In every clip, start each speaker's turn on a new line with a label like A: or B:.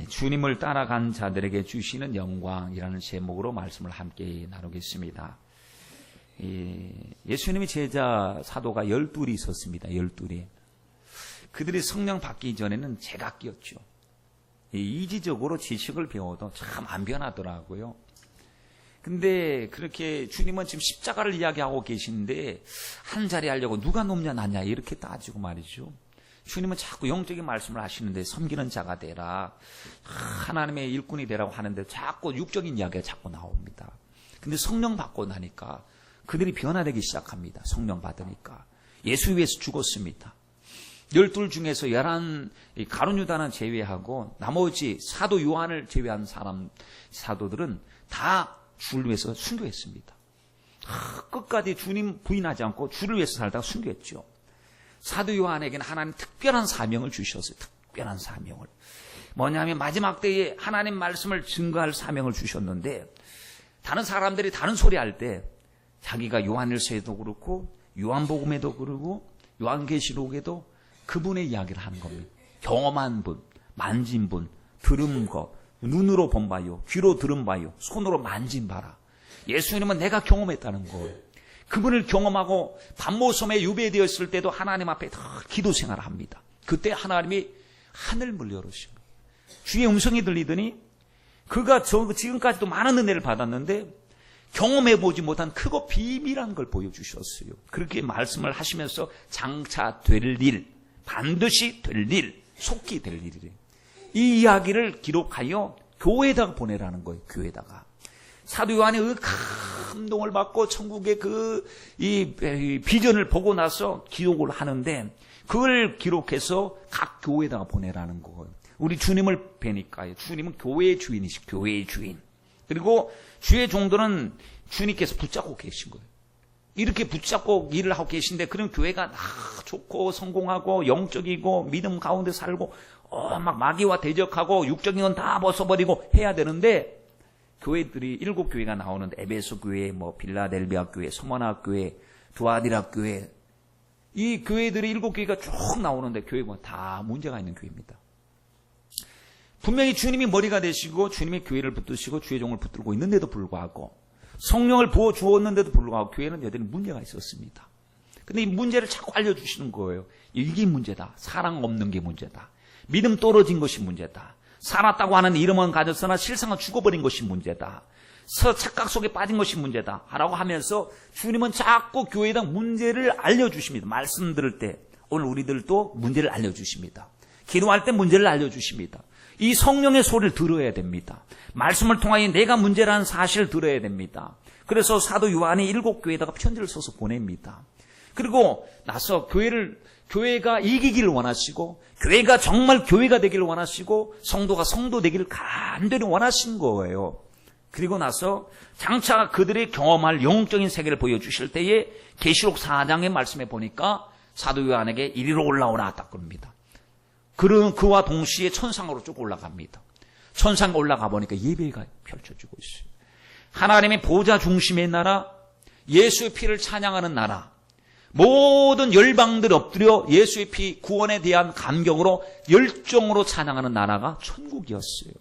A: 주님을 따라간 자들에게 주시는 영광이라는 제목으로 말씀을 함께 나누겠습니다. 예수님의 제자 사도가 12이 있었습니다. 12이. 그들이 성령 받기 전에는 제각기였죠. 이지적으로 지식을 배워도 참 안 변하더라고요. 근데 그렇게 주님은 지금 십자가를 이야기하고 계신데 한 자리 하려고 누가 높냐 낮냐 이렇게 따지고 말이죠. 주님은 자꾸 영적인 말씀을 하시는데 섬기는 자가 되라, 하나님의 일꾼이 되라고 하는데 자꾸 육적인 이야기가 자꾸 나옵니다. 근데 성령 받고 나니까 그들이 변화되기 시작합니다. 성령 받으니까. 예수 위해서 죽었습니다. 12 중에서 11 가룟 유다는 제외하고 나머지 사도 요한을 제외한 사도들은 다 주를 위해서 순교했습니다. 끝까지 주님 부인하지 않고 주를 위해서 살다가 순교했죠. 사도 요한에게는 하나님 특별한 사명을 주셨어요. 특별한 사명을. 뭐냐면 마지막 때에 하나님 말씀을 증거할 사명을 주셨는데, 다른 사람들이 다른 소리 할 때 자기가 요한일서에도 그렇고 요한복음에도 그러고 요한계시록에도 그분의 이야기를 하는 겁니다. 경험한 분, 만진 분, 들은 것, 눈으로 본 바요, 귀로 들은 바요, 손으로 만진 바라. 예수님은 내가 경험했다는 거예요. 그분을 경험하고 밤모섬에 유배되었을 때도 하나님 앞에 다 기도 생활을 합니다. 그때 하나님이 하늘문을 열으신 거예요. 주의 음성이 들리더니 그가 지금까지도 많은 은혜를 받았는데 경험해보지 못한 크고 비밀한 걸 보여주셨어요. 그렇게 말씀을 하시면서 장차 될 일, 반드시 될 일, 속히 될 일이래요. 이 이야기를 기록하여 교회에다가 보내라는 거예요. 교회에다가. 사도 요한의 그 감동을 받고 천국의 이 비전을 보고 나서 기록을 하는데 그걸 기록해서 각 교회에다가 보내라는 거예요. 우리 주님을 뵈니까요. 주님은 교회의 주인이시, 교회의 주인. 그리고 주의 종들은 주님께서 붙잡고 계신 거예요. 이렇게 붙잡고 일을 하고 계신데 그런 교회가 좋고 성공하고 영적이고 믿음 가운데 살고 막 마귀와 대적하고 육적인 건 다 벗어버리고 해야 되는데, 교회들이 7교회가 나오는데 에베소 교회, 빌라델비아 교회, 소모나 교회, 두아디라 교회, 이 교회들이 7교회가 쭉 나오는데 교회가 다 문제가 있는 교회입니다. 분명히 주님이 머리가 되시고 주님의 교회를 붙드시고 주의 종을 붙들고 있는데도 불구하고 성령을 부어 주었는데도 불구하고 교회는 여전히 문제가 있었습니다. 근데 이 문제를 자꾸 알려주시는 거예요. 이게 문제다. 사랑 없는 게 문제다. 믿음 떨어진 것이 문제다. 살았다고 하는 이름은 가졌으나 실상은 죽어버린 것이 문제다. 착각 속에 빠진 것이 문제다. 라고 하면서 주님은 자꾸 교회에다 문제를 알려주십니다. 말씀 들을 때 오늘 우리들도 문제를 알려주십니다. 기도할 때 문제를 알려주십니다. 이 성령의 소리를 들어야 됩니다. 말씀을 통하여 내가 문제라는 사실을 들어야 됩니다. 그래서 사도 요한이 7교회에다가 편지를 써서 보냅니다. 그리고 나서 교회가 이기기를 원하시고 교회가 정말 교회가 되기를 원하시고 성도가 성도 되기를 간절히 원하신 거예요. 그리고 나서 장차 그들이 경험할 영적인 세계를 보여주실 때에 계시록 4장의 말씀에 보니까 사도 요한에게 이리로 올라오라 딱 그럽니다. 그와 동시에 천상으로 쭉 올라갑니다. 천상 올라가 보니까 예배가 펼쳐지고 있어요. 하나님의 보좌 중심의 나라, 예수의 피를 찬양하는 나라, 모든 열방들 엎드려 예수의 피 구원에 대한 감격으로 열정으로 찬양하는 나라가 천국이었어요.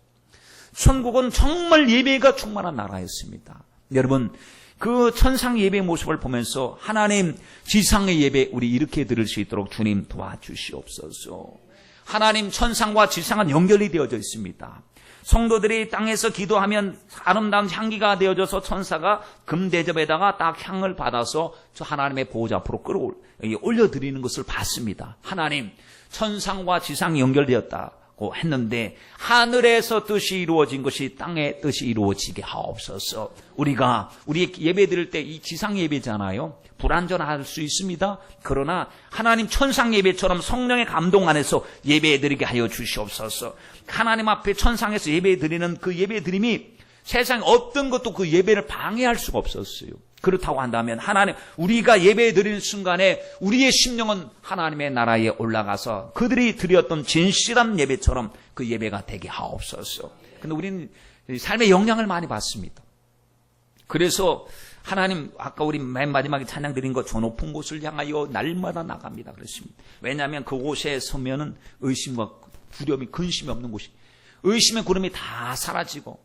A: 천국은 정말 예배가 충만한 나라였습니다. 여러분, 그 천상 예배 모습을 보면서 하나님 지상의 예배 우리 이렇게 들을 수 있도록 주님 도와주시옵소서. 하나님 천상과 지상은 연결이 되어져 있습니다. 성도들이 땅에서 기도하면 아름다운 향기가 되어져서 천사가 금대접에다가 딱 향을 받아서 저 하나님의 보호자 앞으로 올려드리는 것을 봤습니다. 하나님, 천상과 지상이 연결되었다고 했는데 하늘에서 뜻이 이루어진 것이 땅의 뜻이 이루어지게 하옵소서. 우리가 우리 예배 드릴 때 이 지상 예배잖아요. 불완전할 수 있습니다. 그러나 하나님 천상 예배처럼 성령의 감동 안에서 예배 드리게 하여 주시옵소서. 하나님 앞에 천상에서 예배 드리는 그 예배 드림이 세상 어떤 것도 그 예배를 방해할 수가 없었어요. 그렇다고 한다면 하나님, 우리가 예배 드리는 순간에 우리의 심령은 하나님의 나라에 올라가서 그들이 드렸던 진실한 예배처럼 그 예배가 되게 하옵소서. 근데 우리는 삶의 영향을 많이 받습니다. 그래서 하나님, 아까 우리 맨 마지막에 찬양 드린 거, 저 높은 곳을 향하여 날마다 나갑니다 그랬습니다. 왜냐하면 그곳에 서면은 의심과 두려움이 근심이 없는 곳이, 의심의 구름이 다 사라지고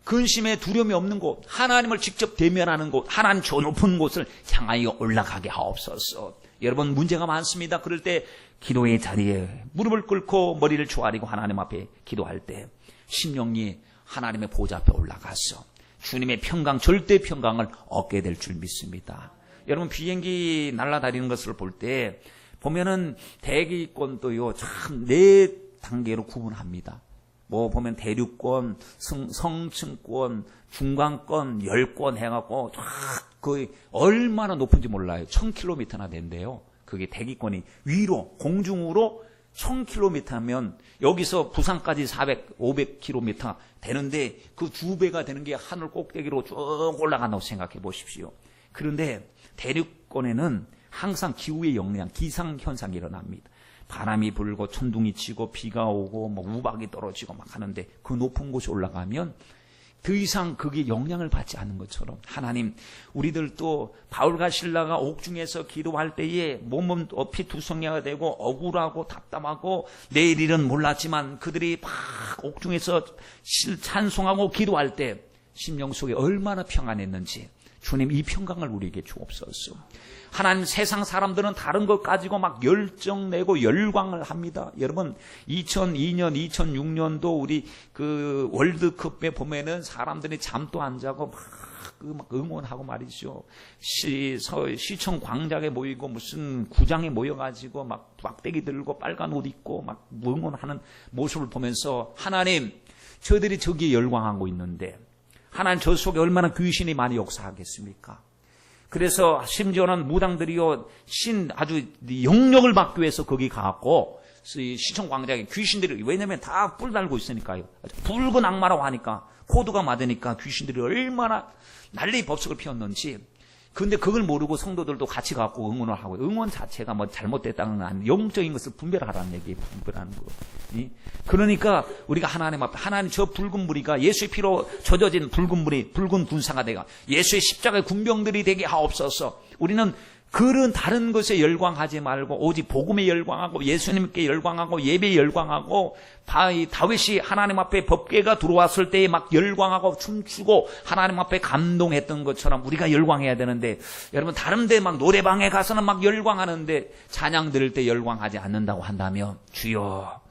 A: 근심의 두려움이 없는 곳, 하나님을 직접 대면하는 곳, 하나님 저 높은 곳을 향하여 올라가게 하옵소서. 여러분, 문제가 많습니다. 그럴 때 기도의 자리에 무릎을 꿇고 머리를 조아리고 하나님 앞에 기도할 때 심령이 하나님의 보좌 앞에 올라가서 주님의 평강, 절대 평강을 얻게 될 줄 믿습니다. 여러분, 비행기 날아다니는 것을 볼 때 보면은 대기권도요 참 4단계로 구분합니다. 뭐 보면 대륙권, 성층권, 중간권, 열권 해갖고 거의 얼마나 높은지 몰라요. 1000km나 된대요. 그게 대기권이 위로 공중으로 1000km면 여기서 부산까지 500km 되는데 그 2배가 되는 게 하늘 꼭대기로 쭉 올라간다고 생각해 보십시오. 그런데 대륙권에는 항상 기후의 영향, 기상현상이 일어납니다. 바람이 불고 천둥이 치고 비가 오고 뭐 우박이 떨어지고 막 하는데 그 높은 곳에 올라가면 더 이상 그게 영향을 받지 않는 것처럼 하나님, 우리들도 바울과 실라가 옥중에서 기도할 때에 몸은 피투성이가 되고 억울하고 답답하고 내일 일은 몰랐지만 그들이 막 옥중에서 찬송하고 기도할 때 심령 속에 얼마나 평안했는지 주님 이 평강을 우리에게 주옵소서. 하나님, 세상 사람들은 다른 것 가지고 막 열정내고 열광을 합니다. 여러분, 2002년, 2006년도 우리 그 월드컵에 보면은 사람들이 잠도 안 자고 막 응원하고 말이죠. 시청 광장에 모이고 무슨 구장에 모여가지고 막 막대기 들고 빨간 옷 입고 막 응원하는 모습을 보면서 하나님, 저들이 저기에 열광하고 있는데 하나님, 저 속에 얼마나 귀신이 많이 역사하겠습니까? 그래서 심지어는 무당들이요 아주 영역을 받기 위해서 거기 가갖고 시청 광장에 귀신들이, 왜냐면 다 뿔 달고 있으니까요. 붉은 악마라고 하니까 코드가 맞으니까 귀신들이 얼마나 난리 법석을 피웠는지. 근데 그걸 모르고 성도들도 같이 가고 응원을 하고, 응원 자체가 뭐 잘못됐다는 건 아니에요. 영적인 것을 분별하라는 얘기예요. 분별하는 거. 그러니까 우리가 하나님 앞에, 하나님 저 붉은 무리가 예수의 피로 젖어진 붉은 무리, 붉은 군사가 되가 예수의 십자가의 군병들이 되게 하옵소서. 우리는 그런 다른 것에 열광하지 말고 오직 복음에 열광하고 예수님께 열광하고 예배에 열광하고, 다윗이 하나님 앞에 법궤가 들어왔을 때에 막 열광하고 춤추고 하나님 앞에 감동했던 것처럼 우리가 열광해야 되는데, 여러분 다른 데 막 노래방에 가서는 막 열광하는데 찬양 들을 때 열광하지 않는다고 한다면 주여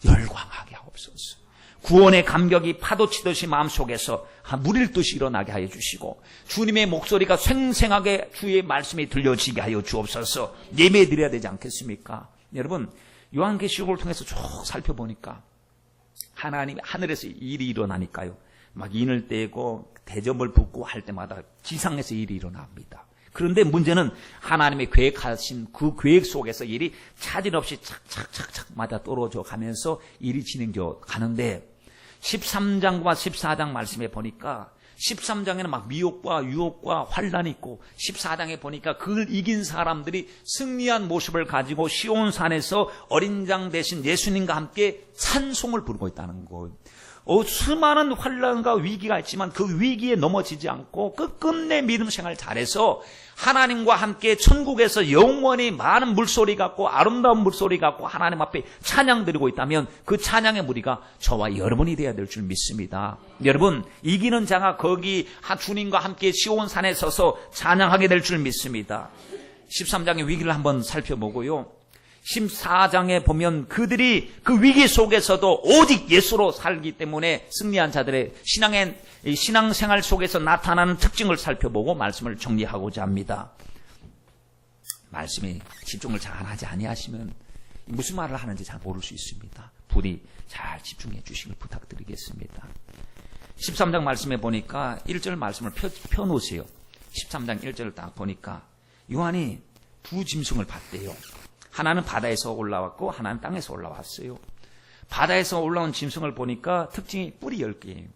A: 열광하게 하옵소서. 구원의 감격이 파도치듯이 마음속에서 물일 듯이 일어나게 하여 주시고, 주님의 목소리가 생생하게 주의 말씀이 들려지게 하여 주옵소서. 예배 드려야 되지 않겠습니까? 여러분, 요한계시록을 통해서 쭉 살펴보니까 하나님 하늘에서 일이 일어나니까요. 막 인을 떼고 대접을 붓고 할 때마다 지상에서 일이 일어납니다. 그런데 문제는 하나님의 계획하신 그 계획 속에서 일이 차질 없이 착착착착 맞아 떨어져 가면서 일이 진행되어 가는데, 13장과 14장 말씀에 보니까 13장에는 막 미혹과 유혹과 환란이 있고, 14장에 보니까 그걸 이긴 사람들이 승리한 모습을 가지고 시온산에서 어린 양 대신 예수님과 함께 찬송을 부르고 있다는 거예요. 수많은 환란과 위기가 있지만 그 위기에 넘어지지 않고 끝끝내 믿음 생활 잘해서 하나님과 함께 천국에서 영원히 많은 물소리 같고 아름다운 물소리 같고 하나님 앞에 찬양 드리고 있다면 그 찬양의 무리가 저와 여러분이 되어야 될 줄 믿습니다. 여러분, 이기는 자가 거기 주님과 함께 시온산에 서서 찬양하게 될 줄 믿습니다. 13장의 위기를 한번 살펴보고요, 14장에 보면 그들이 그 위기 속에서도 오직 예수로 살기 때문에 승리한 자들의 신앙생활 속에서 나타나는 특징을 살펴보고 말씀을 정리하고자 합니다. 말씀에 집중을 잘 하지 아니하시면 무슨 말을 하는지 잘 모를 수 있습니다. 부디 잘 집중해 주시길 부탁드리겠습니다. 13장 말씀에 보니까 1절 말씀을 펴놓으세요. 13장 1절을 딱 보니까 요한이 두 짐승을 봤대요. 하나는 바다에서 올라왔고 하나는 땅에서 올라왔어요. 바다에서 올라온 짐승을 보니까 특징이 뿔이 10개예요.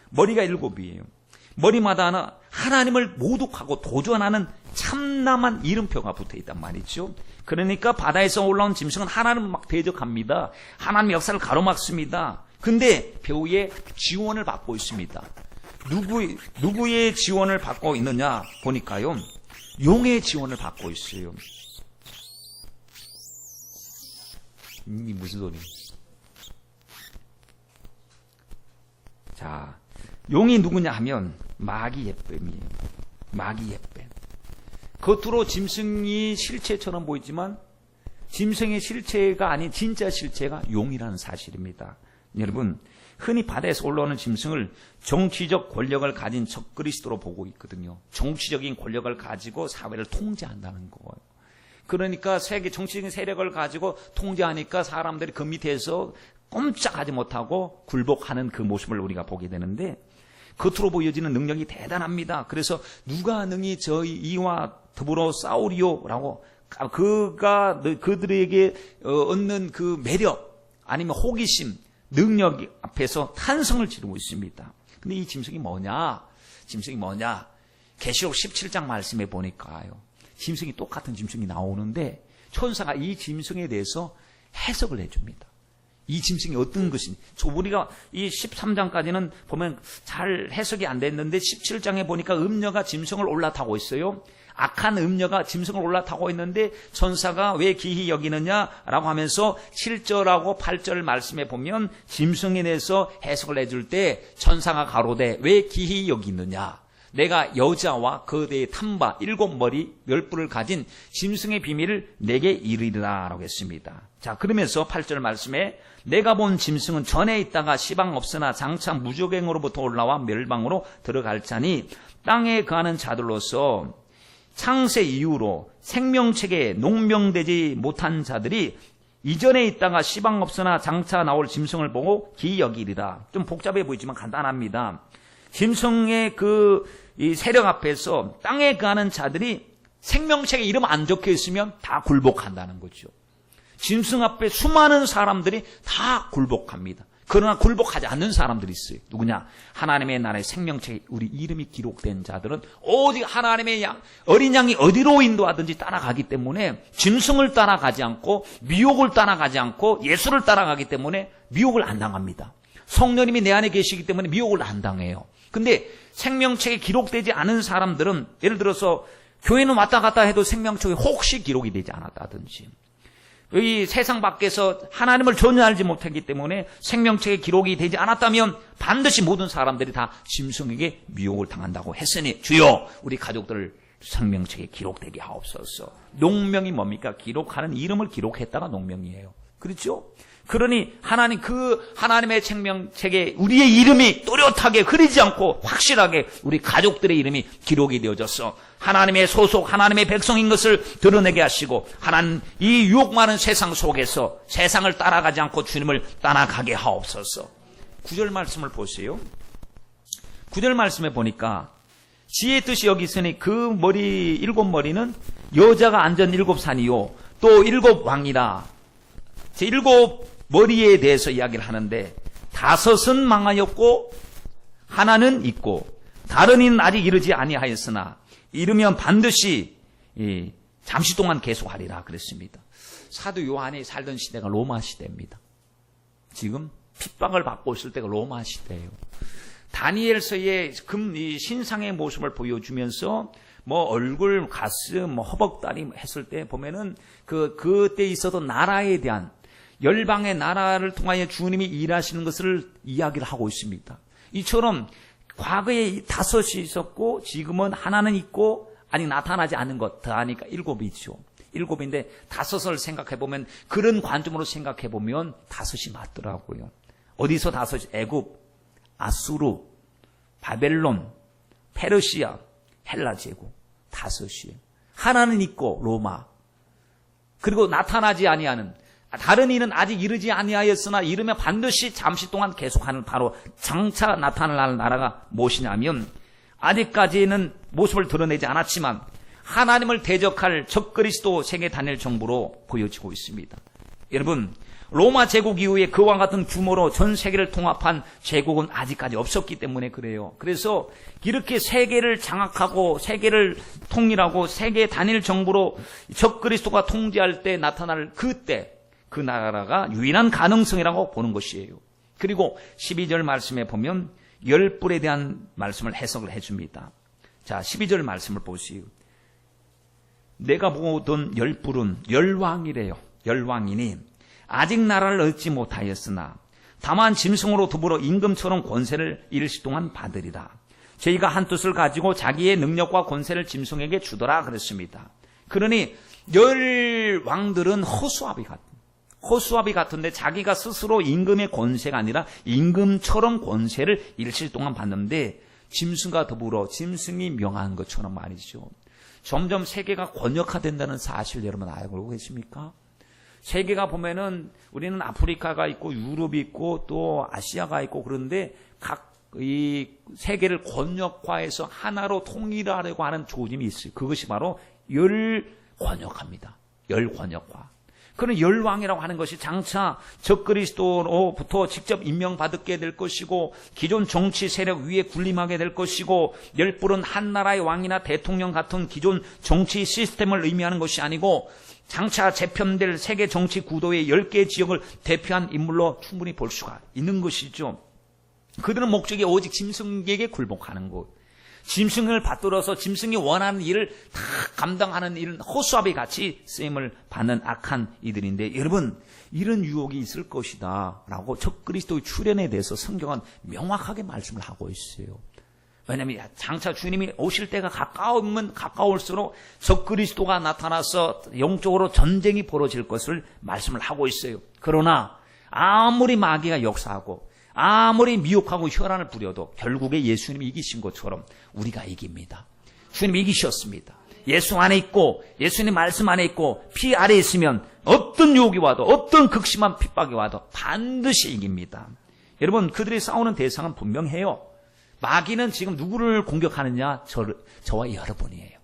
A: 머리가 7이에요. 머리마다 하나님을 모독하고 도전하는 참남한 이름표가 붙어있단 말이죠. 그러니까 바다에서 올라온 짐승은 하나님을 막 대적합니다. 하나님의 역사를 가로막습니다. 근데 배후에 지원을 받고 있습니다. 누구의 지원을 받고 있느냐 보니까요, 용의 지원을 받고 있어요. 이게 무슨 소리? 자, 용이 누구냐 하면 마귀예뱀이에요. 마귀예뱀. 겉으로 짐승이 실체처럼 보이지만 짐승의 실체가 아닌 진짜 실체가 용이라는 사실입니다. 여러분, 흔히 바다에서 올라오는 짐승을 정치적 권력을 가진 적그리스도로 보고 있거든요. 정치적인 권력을 가지고 사회를 통제한다는 거예요. 그러니까 세계 정치적인 세력을 가지고 통제하니까 사람들이 그 밑에서 꼼짝하지 못하고 굴복하는 그 모습을 우리가 보게 되는데, 겉으로 보여지는 능력이 대단합니다. 그래서 누가 능히 저희 이와 더불어 싸우리요라고 그들에게 얻는 그 매력 아니면 호기심, 능력 앞에서 탄성을 지르고 있습니다. 근데 이 짐승이 뭐냐? 짐승이 뭐냐? 계시록 17장 말씀에 보니까요, 짐승이 똑같은 짐승이 나오는데 천사가 이 짐승에 대해서 해석을 해줍니다. 이 짐승이 어떤 것인지. 우리가 이 13장까지는 보면 잘 해석이 안 됐는데 17장에 보니까 음녀가 짐승을 올라타고 있어요. 악한 음녀가 짐승을 올라타고 있는데 천사가 왜 기히 여기느냐라고 하면서 7절하고 8절 말씀에 보면 짐승에 대해서 해석을 해줄 때 천사가 가로되 왜 기히 여기느냐, 내가 여자와 거대의 탐바 7머리 10뿔을 가진 짐승의 비밀을 내게 이르리라 라고 했습니다. 자, 그러면서 8절 말씀에 내가 본 짐승은 전에 있다가 시방 없으나 장차 무적행으로부터 올라와 멸망으로 들어갈 자니 땅에 거하는 자들로서 창세 이후로 생명책에 농명되지 못한 자들이 이전에 있다가 시방 없으나 장차 나올 짐승을 보고 기이 여기리라. 좀 복잡해 보이지만 간단합니다. 짐승의 이 세력 앞에서 땅에 거하는 자들이 생명책에 이름 안 적혀 있으면 다 굴복한다는 거죠. 짐승 앞에 수많은 사람들이 다 굴복합니다. 그러나 굴복하지 않는 사람들이 있어요. 누구냐? 하나님의 나라의 생명책에 우리 이름이 기록된 자들은 오직 하나님의 어린 양이 어디로 인도하든지 따라가기 때문에 짐승을 따라가지 않고 미혹을 따라가지 않고 예수를 따라가기 때문에 미혹을 안 당합니다. 성령님이 내 안에 계시기 때문에 미혹을 안 당해요. 근데 생명책에 기록되지 않은 사람들은, 예를 들어서 교회는 왔다 갔다 해도 생명책에 혹시 기록이 되지 않았다든지, 이 세상 밖에서 하나님을 전혀 알지 못하기 때문에 생명책에 기록이 되지 않았다면 반드시 모든 사람들이 다 짐승에게 미혹을 당한다고 했으니 주여 우리 가족들 생명책에 기록되게 하옵소서. 농명이 뭡니까? 기록하는 이름을 기록했다가 농명이에요. 그렇죠? 그러니 하나님의 생명책에 우리의 이름이 또렷하게 흐리지 않고 확실하게 우리 가족들의 이름이 기록이 되어져서 하나님의 소속, 하나님의 백성인 것을 드러내게 하시고, 하나님 이 유혹 많은 세상 속에서 세상을 따라가지 않고 주님을 따라가게 하옵소서. 9절 말씀을 보세요. 9절 말씀에 보니까 지혜의 뜻이 여기 있으니 그 머리 7머리는 여자가 앉은 7산이요 또 7왕이라. 제 7머리에 대해서 이야기를 하는데, 5은 망하였고 하나는 있고 다른 이는 아직 이르지 아니하였으나 이르면 반드시 잠시 동안 계속하리라 그랬습니다. 사도 요한이 살던 시대가 로마 시대입니다. 지금 핍박을 받고 있을 때가 로마 시대예요. 다니엘서의 이 신상의 모습을 보여주면서 뭐 얼굴, 가슴, 뭐 허벅다리 했을 때 보면은 그때 있어도 나라에 대한, 열방의 나라를 통하여 주님이 일하시는 것을 이야기를 하고 있습니다. 이처럼 과거에 5이 있었고 지금은 하나는 있고 아직 나타나지 않은 것 더하니까 7이죠. 7인데 5을 생각해보면, 그런 관점으로 생각해보면 5이 맞더라고요. 어디서 5이? 애굽, 아수르, 바벨론, 페르시아, 헬라 제국 5이에요. 하나는 있고 로마. 그리고 나타나지 아니하는, 다른 이는 아직 이르지 아니하였으나 이르면 반드시 잠시 동안 계속하는, 바로 장차 나타날 나라가 무엇이냐면, 아직까지는 모습을 드러내지 않았지만 하나님을 대적할 적그리스도 세계 단일 정부로 보여지고 있습니다. 여러분, 로마 제국 이후에 그와 같은 규모로 전 세계를 통합한 제국은 아직까지 없었기 때문에 그래요. 그래서 이렇게 세계를 장악하고 세계를 통일하고 세계 단일 정부로 적그리스도가 통제할 때 나타날 그때, 그 나라가 유일한 가능성이라고 보는 것이에요. 그리고 12절 말씀에 보면 10뿔에 대한 말씀을 해석을 해줍니다. 자, 12절 말씀을 보시오. 내가 보던 10뿔은 열왕이래요. 열왕이니 아직 나라를 얻지 못하였으나 다만 짐승으로 더불어 임금처럼 권세를 일시 동안 받으리라. 저희가 한 뜻을 가지고 자기의 능력과 권세를 짐승에게 주더라 그랬습니다. 그러니 열 왕들은 허수아비 같은데 자기가 스스로 임금의 권세가 아니라 임금처럼 권세를 일시 동안 받는데 짐승과 더불어 짐승이 명한 것처럼 말이죠. 점점 세계가 권역화된다는 사실 여러분 알고 계십니까? 세계가 보면은 우리는 아프리카가 있고 유럽이 있고 또 아시아가 있고 그런데 각 이 세계를 권역화해서 하나로 통일하려고 하는 조짐이 있어요. 그것이 바로 열권역화입니다. 열권역화. 그런 열왕이라고 하는 것이 장차 적그리스도로부터 직접 임명받게 될 것이고 기존 정치 세력 위에 군림하게 될 것이고 열불은 한 나라의 왕이나 대통령 같은 기존 정치 시스템을 의미하는 것이 아니고 장차 재편될 세계 정치 구도의 10개의 지역을 대표한 인물로 충분히 볼 수가 있는 것이죠. 그들은 목적이 오직 짐승에게 굴복하는 것. 짐승을 받들어서 짐승이 원하는 일을 다 감당하는 일은 허수아비 같이 쓰임을 받는 악한 이들인데 여러분 이런 유혹이 있을 것이다 라고 적그리스도의 출현에 대해서 성경은 명확하게 말씀을 하고 있어요. 왜냐하면 장차 주님이 오실 때가 가까우면 가까울수록 적그리스도가 나타나서 영적으로 전쟁이 벌어질 것을 말씀을 하고 있어요. 그러나 아무리 마귀가 역사하고 아무리 미혹하고 혈안을 부려도 결국에 예수님이 이기신 것처럼 우리가 이깁니다. 주님이 이기셨습니다. 예수 안에 있고 예수님 말씀 안에 있고 피 아래에 있으면 어떤 유혹이 와도 어떤 극심한 핍박이 와도 반드시 이깁니다. 여러분 그들이 싸우는 대상은 분명해요. 마귀는 지금 누구를 공격하느냐? 저와 여러분이에요.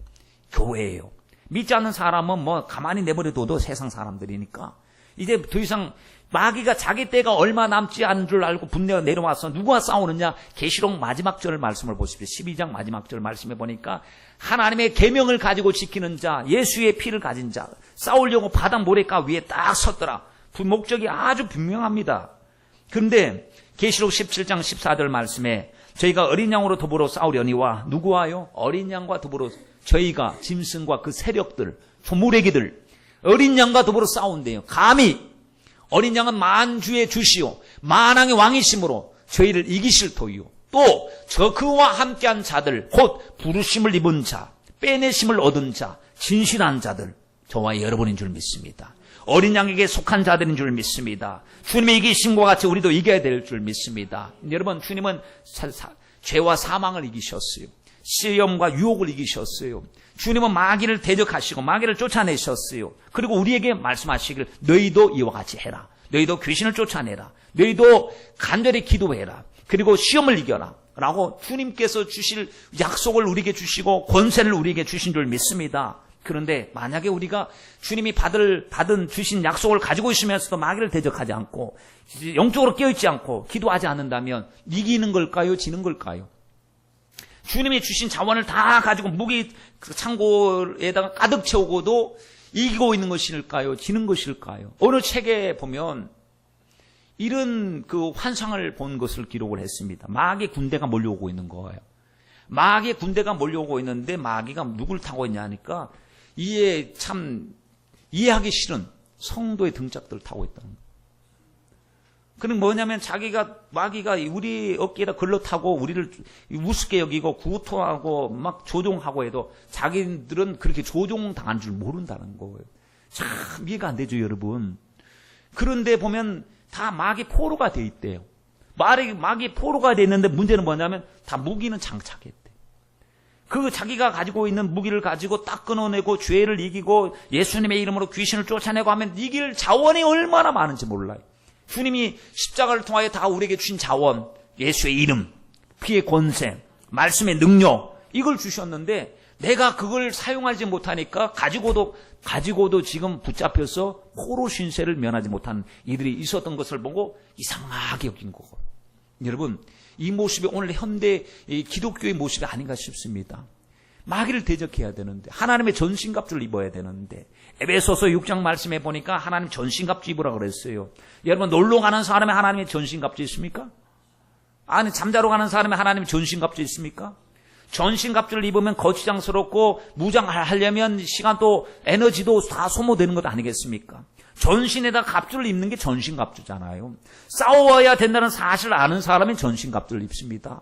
A: 교회예요. 믿지 않는 사람은 뭐 가만히 내버려둬도 세상 사람들이니까 이제 더 이상 마귀가 자기 때가 얼마 남지 않은 줄 알고 분내어 내려와서 누구와 싸우느냐? 계시록 마지막 절 말씀을 보십시오. 12장 마지막 절 말씀해 보니까 하나님의 계명을 가지고 지키는 자, 예수의 피를 가진 자, 싸우려고 바다 모래가 위에 딱 섰더라. 그 목적이 아주 분명합니다. 그런데 계시록 17장 14절 말씀에 저희가 어린 양으로 더불어 싸우려니와 누구와요? 어린 양과 더불어 저희가 짐승과 그 세력들, 조무래기들 어린 양과 더불어 싸운대요. 감히 어린 양은 만주의 주시오 만왕의 왕이심으로 저희를 이기실 터이요 또 저 그와 함께한 자들 곧 부르심을 입은 자 빼내심을 얻은 자 진실한 자들 저와 여러분인 줄 믿습니다. 어린 양에게 속한 자들인 줄 믿습니다. 주님의 이기심과 같이 우리도 이겨야 될 줄 믿습니다. 여러분 주님은 죄와 사망을 이기셨어요. 시험과 유혹을 이기셨어요. 주님은 마귀를 대적하시고 마귀를 쫓아내셨어요. 그리고 우리에게 말씀하시길 너희도 이와 같이 해라. 너희도 귀신을 쫓아내라. 너희도 간절히 기도해라. 그리고 시험을 이겨라. 라고 주님께서 주실 약속을 우리에게 주시고 권세를 우리에게 주신 줄 믿습니다. 그런데 만약에 우리가 주님이 주신 약속을 가지고 있으면서도 마귀를 대적하지 않고 영적으로 깨어있지 않고 기도하지 않는다면 이기는 걸까요? 지는 걸까요? 주님이 주신 자원을 다 가지고 무기 창고에다가 가득 채우고도 이기고 있는 것일까요? 지는 것일까요? 어느 책에 보면 이런 그 환상을 본 것을 기록을 했습니다. 마귀 군대가 몰려오고 있는 거예요. 마귀 군대가 몰려오고 있는데 마귀가 누굴 타고 있냐 하니까 이해하기 싫은 성도의 등짝들을 타고 있다는 거예요. 그는 뭐냐면 마귀가 우리 어깨에다 걸러타고 우리를 우습게 여기고 구토하고 막 조종하고 해도 자기들은 그렇게 조종당한 줄 모른다는 거예요. 참 이해가 안 되죠, 여러분. 그런데 보면 다 마귀 포로가 돼 있대요. 마귀 포로가 돼 있는데 문제는 뭐냐면 다 무기는 장착했대. 그 자기가 가지고 있는 무기를 가지고 딱 끊어내고 죄를 이기고 예수님의 이름으로 귀신을 쫓아내고 하면 이길 자원이 얼마나 많은지 몰라요. 주님이 십자가를 통하여 다 우리에게 주신 자원, 예수의 이름, 피의 권세, 말씀의 능력 이걸 주셨는데 내가 그걸 사용하지 못하니까 가지고도 지금 붙잡혀서 포로 신세를 면하지 못한 이들이 있었던 것을 보고 이상하게 여긴 거고. 여러분 이 모습이 오늘 현대 기독교의 모습이 아닌가 싶습니다. 마귀를 대적해야 되는데 하나님의 전신갑주를 입어야 되는데 에베소서 6장 말씀해 보니까 하나님 전신갑주 입으라 그랬어요. 여러분 놀러 가는 사람이 하나님의 전신갑주 있습니까? 아니 잠자러 가는 사람이 하나님의 전신갑주 있습니까? 전신갑주를 입으면 거추장스럽고 무장하려면 시간도 에너지도 다 소모되는 것 아니겠습니까? 전신에다 갑주를 입는 게 전신갑주잖아요. 싸워야 된다는 사실을 아는 사람이 전신갑주를 입습니다.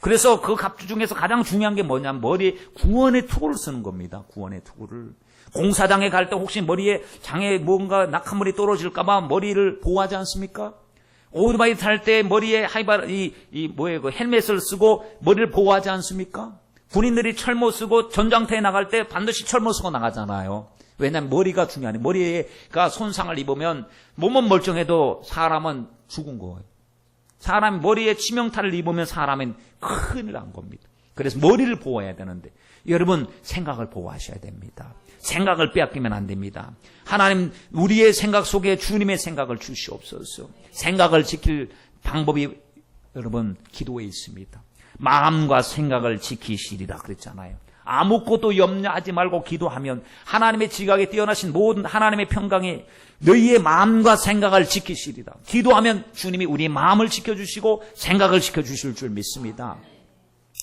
A: 그래서 그 갑주 중에서 가장 중요한 게 뭐냐면 머리에 구원의 투구를 쓰는 겁니다. 구원의 투구를. 공사장에 갈 때 혹시 머리에 장에 뭔가 낙하물이 떨어질까봐 머리를 보호하지 않습니까? 오토바이 탈 때 머리에 그 헬멧을 쓰고 머리를 보호하지 않습니까? 군인들이 철모 쓰고 전장터에 나갈 때 반드시 철모 쓰고 나가잖아요. 왜냐하면 머리가 중요하네. 머리가 손상을 입으면 몸은 멀쩡해도 사람은 죽은 거예요. 사람이 머리에 치명타를 입으면 사람은 큰일 난 겁니다. 그래서 머리를 보호해야 되는데 여러분 생각을 보호하셔야 됩니다. 생각을 빼앗기면 안 됩니다. 하나님 우리의 생각 속에 주님의 생각을 주시옵소서. 생각을 지킬 방법이 여러분 기도에 있습니다. 마음과 생각을 지키시리라 그랬잖아요. 아무것도 염려하지 말고 기도하면 하나님의 지각에 뛰어나신 모든 하나님의 평강이 너희의 마음과 생각을 지키시리라. 기도하면 주님이 우리의 마음을 지켜주시고 생각을 지켜주실 줄 믿습니다.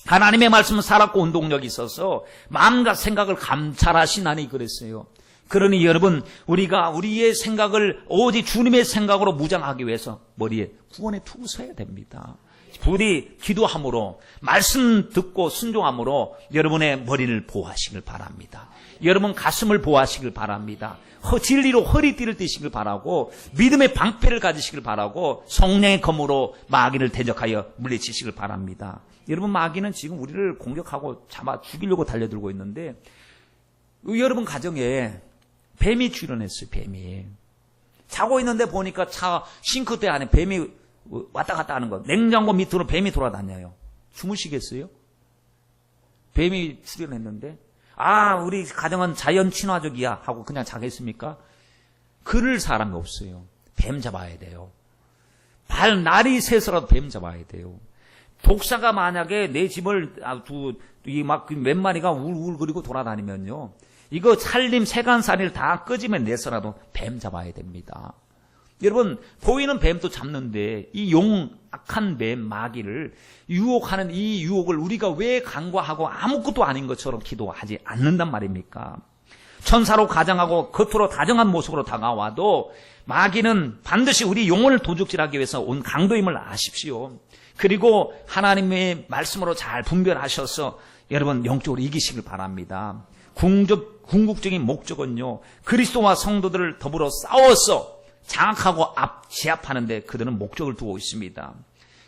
A: 하나님의 말씀은 살았고 운동력이 있어서 마음과 생각을 감찰하시나니 그랬어요. 그러니 여러분 우리가 우리의 생각을 오직 주님의 생각으로 무장하기 위해서 머리에 구원의 투구 서야 됩니다. 부디 기도함으로 말씀 듣고 순종함으로 여러분의 머리를 보호하시길 바랍니다. 여러분 가슴을 보호하시길 바랍니다. 진리로 허리띠를 띠시길 바라고 믿음의 방패를 가지시길 바라고 성령의 검으로 마귀를 대적하여 물리치시길 바랍니다. 여러분 마귀는 지금 우리를 공격하고 잡아 죽이려고 달려들고 있는데 여러분 가정에 뱀이 출현했어요. 뱀이 자고 있는데 보니까 차 싱크대 안에 뱀이 왔다 갔다 하는 거. 냉장고 밑으로 뱀이 돌아다녀요. 주무시겠어요? 뱀이 출현했는데 우리 가정은 자연 친화적이야 하고 그냥 자겠습니까? 그럴 사람이 없어요. 뱀 잡아야 돼요. 날이 새서라도 뱀 잡아야 돼요. 독사가 만약에 내 집을 몇 마리가 울울거리고 돌아다니면요. 이거 살림 세간살이를 다 끄집어 내서라도 뱀 잡아야 됩니다. 여러분 보이는 뱀도 잡는데 이 악한 뱀 마귀를 유혹하는 이 유혹을 우리가 왜 간과하고 아무것도 아닌 것처럼 기도하지 않는단 말입니까? 천사로 가장하고 겉으로 다정한 모습으로 다가와도 마귀는 반드시 우리 영혼을 도둑질하기 위해서 온 강도임을 아십시오. 그리고 하나님의 말씀으로 잘 분별하셔서 여러분 영적으로 이기시길 바랍니다. 궁극적인 목적은요, 그리스도와 성도들을 더불어 싸워서 장악하고 제압하는데 그들은 목적을 두고 있습니다.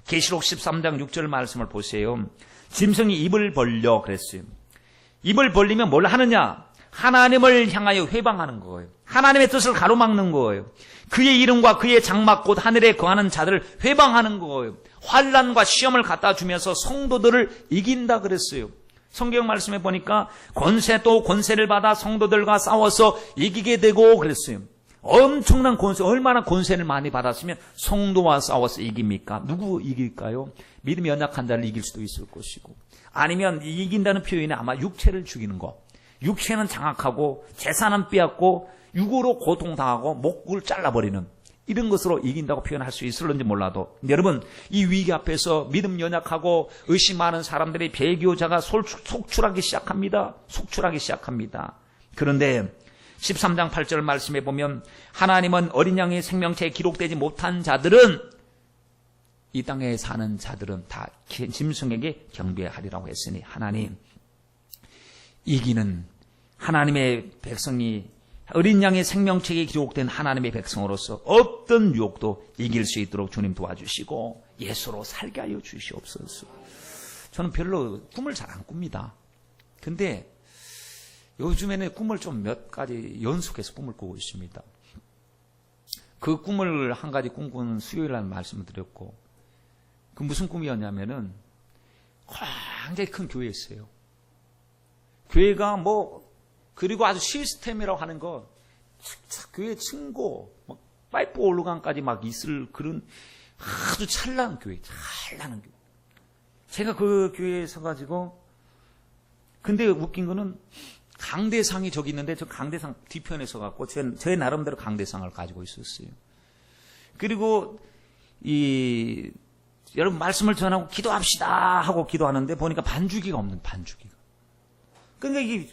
A: 계시록 13장 6절 말씀을 보세요. 짐승이 입을 벌려 그랬어요. 입을 벌리면 뭘 하느냐? 하나님을 향하여 회방하는 거예요. 하나님의 뜻을 가로막는 거예요. 그의 이름과 그의 장막 곧 하늘에 거하는 자들을 회방하는 거예요. 환난과 시험을 갖다 주면서 성도들을 이긴다 그랬어요. 성경 말씀에 보니까 권세를 받아 성도들과 싸워서 이기게 되고 그랬어요. 엄청난 권세, 얼마나 권세를 많이 받았으면 성도와 싸워서 이깁니까? 누구 이길까요? 믿음이 연약한 자를 이길 수도 있을 것이고, 아니면 이긴다는 표현이 아마 육체를 죽이는 거. 육체는 장악하고 재산은 빼앗고 육으로 고통당하고 목을 잘라버리는 이런 것으로 이긴다고 표현할 수 있을런지 몰라도 여러분 이 위기 앞에서 믿음 연약하고 의심 많은 사람들이 배교자가 속출하기 시작합니다. 그런데 13장 8절 말씀에 보면 하나님은 어린 양의 생명체에 기록되지 못한 자들은 이 땅에 사는 자들은 다 짐승에게 경배하리라고 했으니 하나님 이기는 하나님의 백성이 어린 양의 생명책에 기록된 하나님의 백성으로서 어떤 유혹도 이길 수 있도록 주님 도와주시고 예수로 살게 하여 주시옵소서. 저는 별로 꿈을 잘 안 꿉니다. 근데 요즘에는 꿈을 좀 몇 가지 연속해서 꿈을 꾸고 있습니다. 그 꿈을 한 가지 꿈꾸는 수요일 날 말씀을 드렸고, 그 무슨 꿈이었냐면은 굉장히 큰 교회였어요. 교회가 그리고 아주 시스템이라고 하는 거, 교회 층고, 파이프 올로간까지 있을 그런 아주 찬란한 교회. 제가 그 교회에 서가지고, 근데 웃긴 거는 강대상이 저기 있는데 저 강대상 뒤편에 서갖고 제 나름대로 강대상을 가지고 있었어요. 그리고 여러분 말씀을 전하고 기도합시다 하고 기도하는데 보니까 반주기가 없는 반주기가. 근데 이게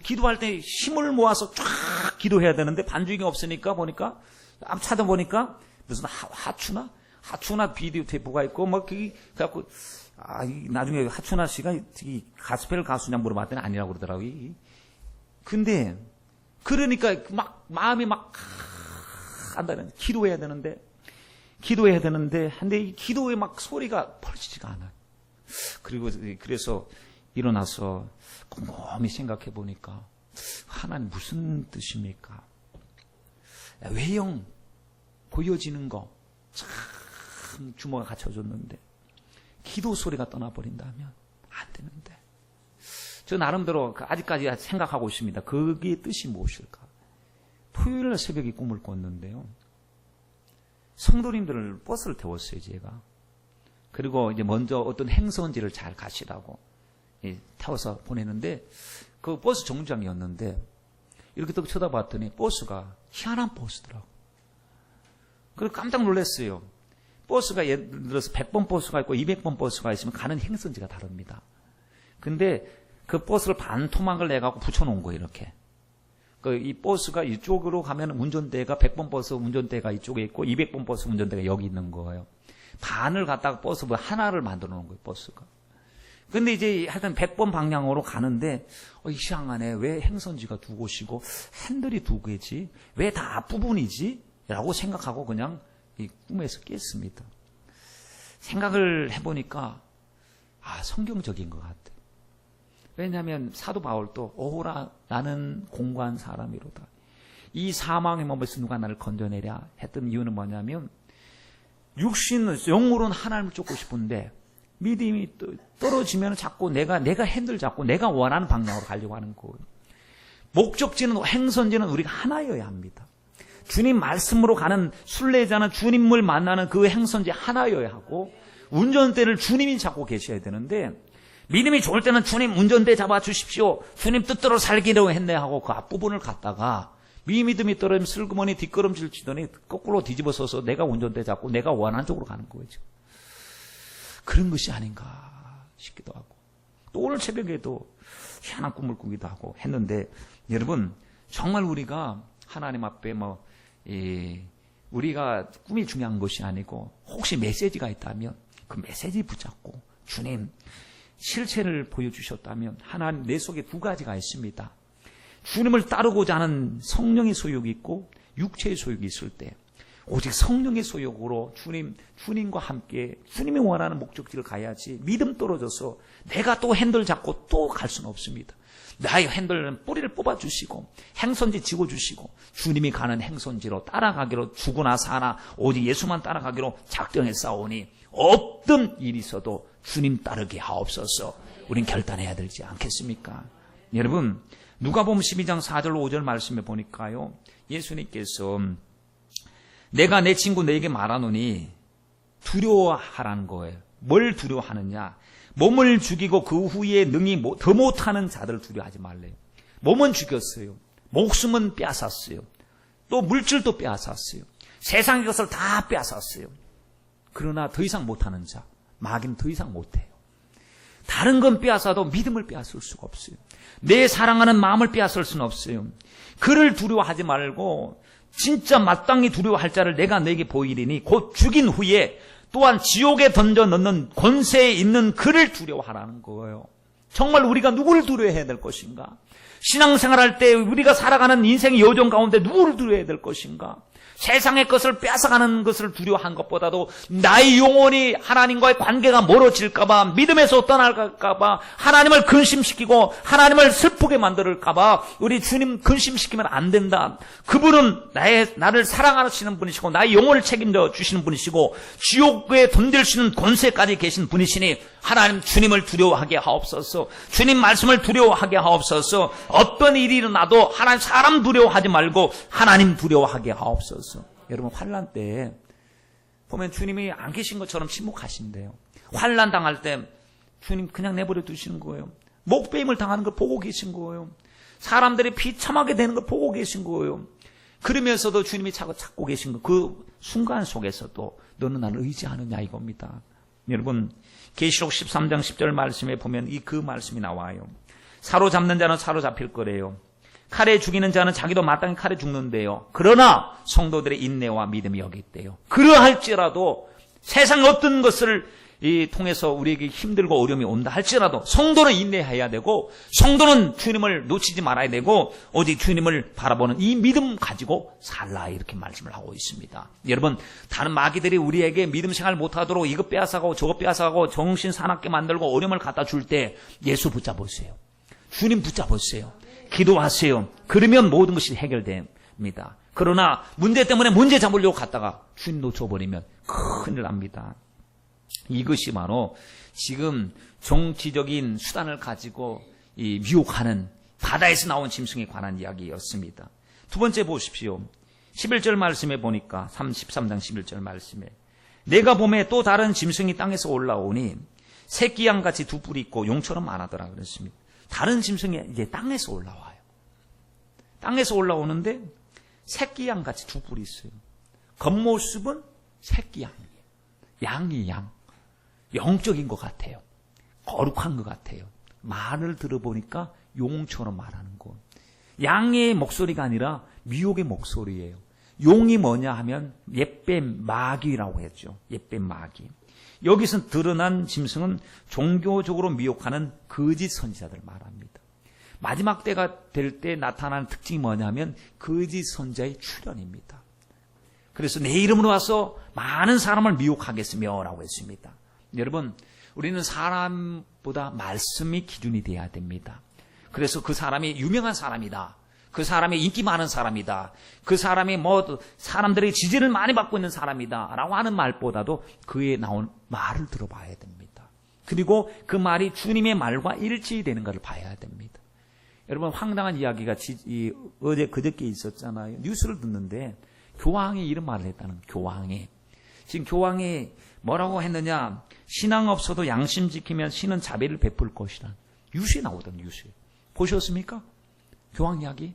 A: 기도할 때 힘을 모아서 쫙 기도해야 되는데 반죽이 없으니까 보니까 딱 찾아보니까 무슨 하추나 비디오 테이프가 있고 뭐 그게 갖고 나중에 하추나 씨가 가스펠 가수냐 물어봤더니 아니라고 그러더라고요. 근데 그러니까 막 마음이 막 한다는 기도해야 되는데 근데 이 기도에 막 소리가 펼치지가 않아요. 그래서 일어나서 곰곰이 생각해 보니까 하나님 무슨 뜻입니까? 외형 보여지는 거 참 주먹에 갖춰줬는데 기도 소리가 떠나버린다면 안 되는데 저 나름대로 아직까지 생각하고 있습니다. 그게 뜻이 무엇일까? 토요일날 새벽에 꿈을 꿨는데요. 성도님들을 버스를 태웠어요, 제가. 그리고 이제 먼저 어떤 행선지를 잘 가시라고 태워서 보내는데 그 버스 정류장이었는데 이렇게 또 쳐다봤더니 버스가 희한한 버스더라고. 그래서 깜짝 놀랐어요. 버스가 예를 들어서 100번 버스가 있고 200번 버스가 있으면 가는 행선지가 다릅니다. 근데 그 버스를 반토막을 내갖고 붙여놓은 거예요, 이렇게. 이 버스가 이쪽으로 가면 운전대가 100번 버스 운전대가 이쪽에 있고 200번 버스 운전대가 여기 있는 거예요. 반을 갖다가 버스 하나를 만들어 놓은 거예요, 버스가. 근데 이제 하여튼 100번 방향으로 가는데 이상하네. 왜 행선지가 두 곳이고 핸들이 두 개지? 왜 다 앞부분이지? 라고 생각하고 그냥 이 꿈에서 깼습니다. 생각을 해보니까 성경적인 것 같아요. 왜냐하면 사도 바울도 오라 나는 공고한 사람이로다. 이 사망의 몸에서 누가 나를 건져내랴 했던 이유는 뭐냐면 육신은 영으로는 하나님을 쫓고 싶은데 믿음이 떨어지면 자꾸 내가 핸들 잡고 내가 원하는 방향으로 가려고 하는 거예요. 목적지는 행선지는 우리가 하나여야 합니다. 주님 말씀으로 가는 순례자는 주님을 만나는 그 행선지 하나여야 하고 운전대를 주님이 잡고 계셔야 되는데 믿음이 좋을 때는 주님 운전대 잡아주십시오. 주님 뜻대로 살기로 했네 하고 그 앞부분을 갔다가 믿음이 떨어지면 슬그머니 뒷걸음질 치더니 거꾸로 뒤집어서서 내가 운전대 잡고 내가 원하는 쪽으로 가는 거죠. 그런 것이 아닌가 싶기도 하고 또 오늘 새벽에도 희한한 꿈을 꾸기도 하고 했는데 여러분 정말 우리가 하나님 앞에 우리가 꿈이 중요한 것이 아니고 혹시 메시지가 있다면 그 메시지 붙잡고 주님 실체를 보여주셨다면 하나님 내 속에 두 가지가 있습니다. 주님을 따르고자 하는 성령의 소욕이 있고 육체의 소욕이 있을 때 오직 성령의 소욕으로 주님과 함께 주님이 원하는 목적지를 가야지 믿음 떨어져서 내가 또 핸들 잡고 또 갈 수는 없습니다. 나의 핸들은 뿌리를 뽑아주시고 행선지 지고주시고 주님이 가는 행선지로 따라가기로 죽으나 사나 오직 예수만 따라가기로 작정했사오니 어떤 일이 있어도 주님 따르게 하옵소서. 우린 결단해야 되지 않겠습니까? 여러분 누가복음 12장 4절 5절 말씀에 보니까요 예수님께서 내가 내 친구 너에게 말하노니 두려워하라는 거예요. 뭘 두려워하느냐? 몸을 죽이고 그 후에 능히 더 못하는 자들을 두려워하지 말래요. 몸은 죽였어요. 목숨은 빼앗았어요. 또 물질도 빼앗았어요. 세상의 것을 다 빼앗았어요. 그러나 더 이상 못하는 자, 마귀는 더 이상 못해요. 다른 건 빼앗아도 믿음을 빼앗을 수가 없어요. 내 사랑하는 마음을 빼앗을 수는 없어요. 그를 두려워하지 말고 진짜 마땅히 두려워할 자를 내가 너에게 보이리니 곧 죽인 후에 또한 지옥에 던져 넣는 권세에 있는 그를 두려워하라는 거예요. 정말 우리가 누구를 두려워해야 될 것인가? 신앙생활할 때 우리가 살아가는 인생의 여정 가운데 누구를 두려워해야 될 것인가? 세상의 것을 뺏어가는 것을 두려워한 것보다도 나의 영혼이 하나님과의 관계가 멀어질까봐 믿음에서 떠날까봐 하나님을 근심시키고 하나님을 슬프게 만들까봐 우리 주님 근심시키면 안 된다. 그분은 나를 사랑하시는 분이시고 나의 영혼을 책임져 주시는 분이시고 지옥에 던질 수 있는 권세까지 계신 분이시니 하나님 주님을 두려워하게 하옵소서. 주님 말씀을 두려워하게 하옵소서. 어떤 일이 일어나도 하나님 사람 두려워하지 말고 하나님 두려워하게 하옵소서. 여러분 환난 때 보면 주님이 안 계신 것처럼 침묵하신대요. 환난 당할 때 주님 그냥 내버려 두시는 거예요. 목배임을 당하는 걸 보고 계신 거예요. 사람들이 비참하게 되는 걸 보고 계신 거예요. 그러면서도 주님이 찾고 계신 거 그 순간 속에서도 너는 나를 의지하느냐 이겁니다. 여러분 계시록 13장 10절 말씀에 보면 그 말씀이 나와요. 사로잡는 자는 사로잡힐 거래요. 칼에 죽이는 자는 자기도 마땅히 칼에 죽는데요. 그러나 성도들의 인내와 믿음이 여기 있대요. 그러할지라도 세상 어떤 것을 통해서 우리에게 힘들고 어려움이 온다 할지라도 성도는 인내해야 되고, 성도는 주님을 놓치지 말아야 되고, 오직 주님을 바라보는 이 믿음 가지고 살라, 이렇게 말씀을 하고 있습니다. 여러분, 다른 마귀들이 우리에게 믿음 생활 못하도록 이것 빼앗아가고 저것 빼앗아가고 정신 사납게 만들고 어려움을 갖다 줄 때 예수 붙잡으세요. 주님 붙잡으세요. 기도하세요. 그러면 모든 것이 해결됩니다. 그러나 문제 때문에 문제 잡으려고 갔다가 주님 놓쳐버리면 큰일 납니다. 이것이 바로 지금 정치적인 수단을 가지고 미혹하는 바다에서 나온 짐승에 관한 이야기였습니다. 두 번째 보십시오. 11절 말씀에 보니까 13장 11절 말씀에 내가 봄에 또 다른 짐승이 땅에서 올라오니 새끼 양같이 두 뿔이 있고 용처럼 많았더라 그랬습니다. 다른 짐승이 이제 땅에서 올라와요. 땅에서 올라오는데 새끼 양같이 두 뿔이 있어요. 겉모습은 새끼 양이에요. 양이 양. 영적인 것 같아요. 거룩한 것 같아요. 말을 들어보니까 용처럼 말하는 거. 양의 목소리가 아니라 미혹의 목소리예요. 용이 뭐냐 하면 옛뱀 마귀라고 했죠. 옛뱀 마귀. 여기서 드러난 짐승은 종교적으로 미혹하는 거짓 선지자들 말합니다. 마지막 때가 될 때 나타나는 특징이 뭐냐 하면 거짓 선지자의 출현입니다. 그래서 내 이름으로 와서 많은 사람을 미혹하겠으며 라고 했습니다. 여러분, 우리는 사람보다 말씀이 기준이 돼야 됩니다. 그래서 그 사람이 유명한 사람이다. 그 사람이 인기 많은 사람이다. 그 사람이 사람들의 지지를 많이 받고 있는 사람이다. 라고 하는 말보다도 그에 나온 말을 들어봐야 됩니다. 그리고 그 말이 주님의 말과 일치되는 것을 봐야 됩니다. 여러분, 황당한 이야기가 어제 그저께 있었잖아요. 뉴스를 듣는데 교황이 이런 말을 했다는 거예요. 교황이. 지금 교황이 뭐라고 했느냐. 신앙 없어도 양심 지키면 신은 자비를 베풀 것이라. 뉴스에 나오던 뉴스에. 보셨습니까? 교황 이야기.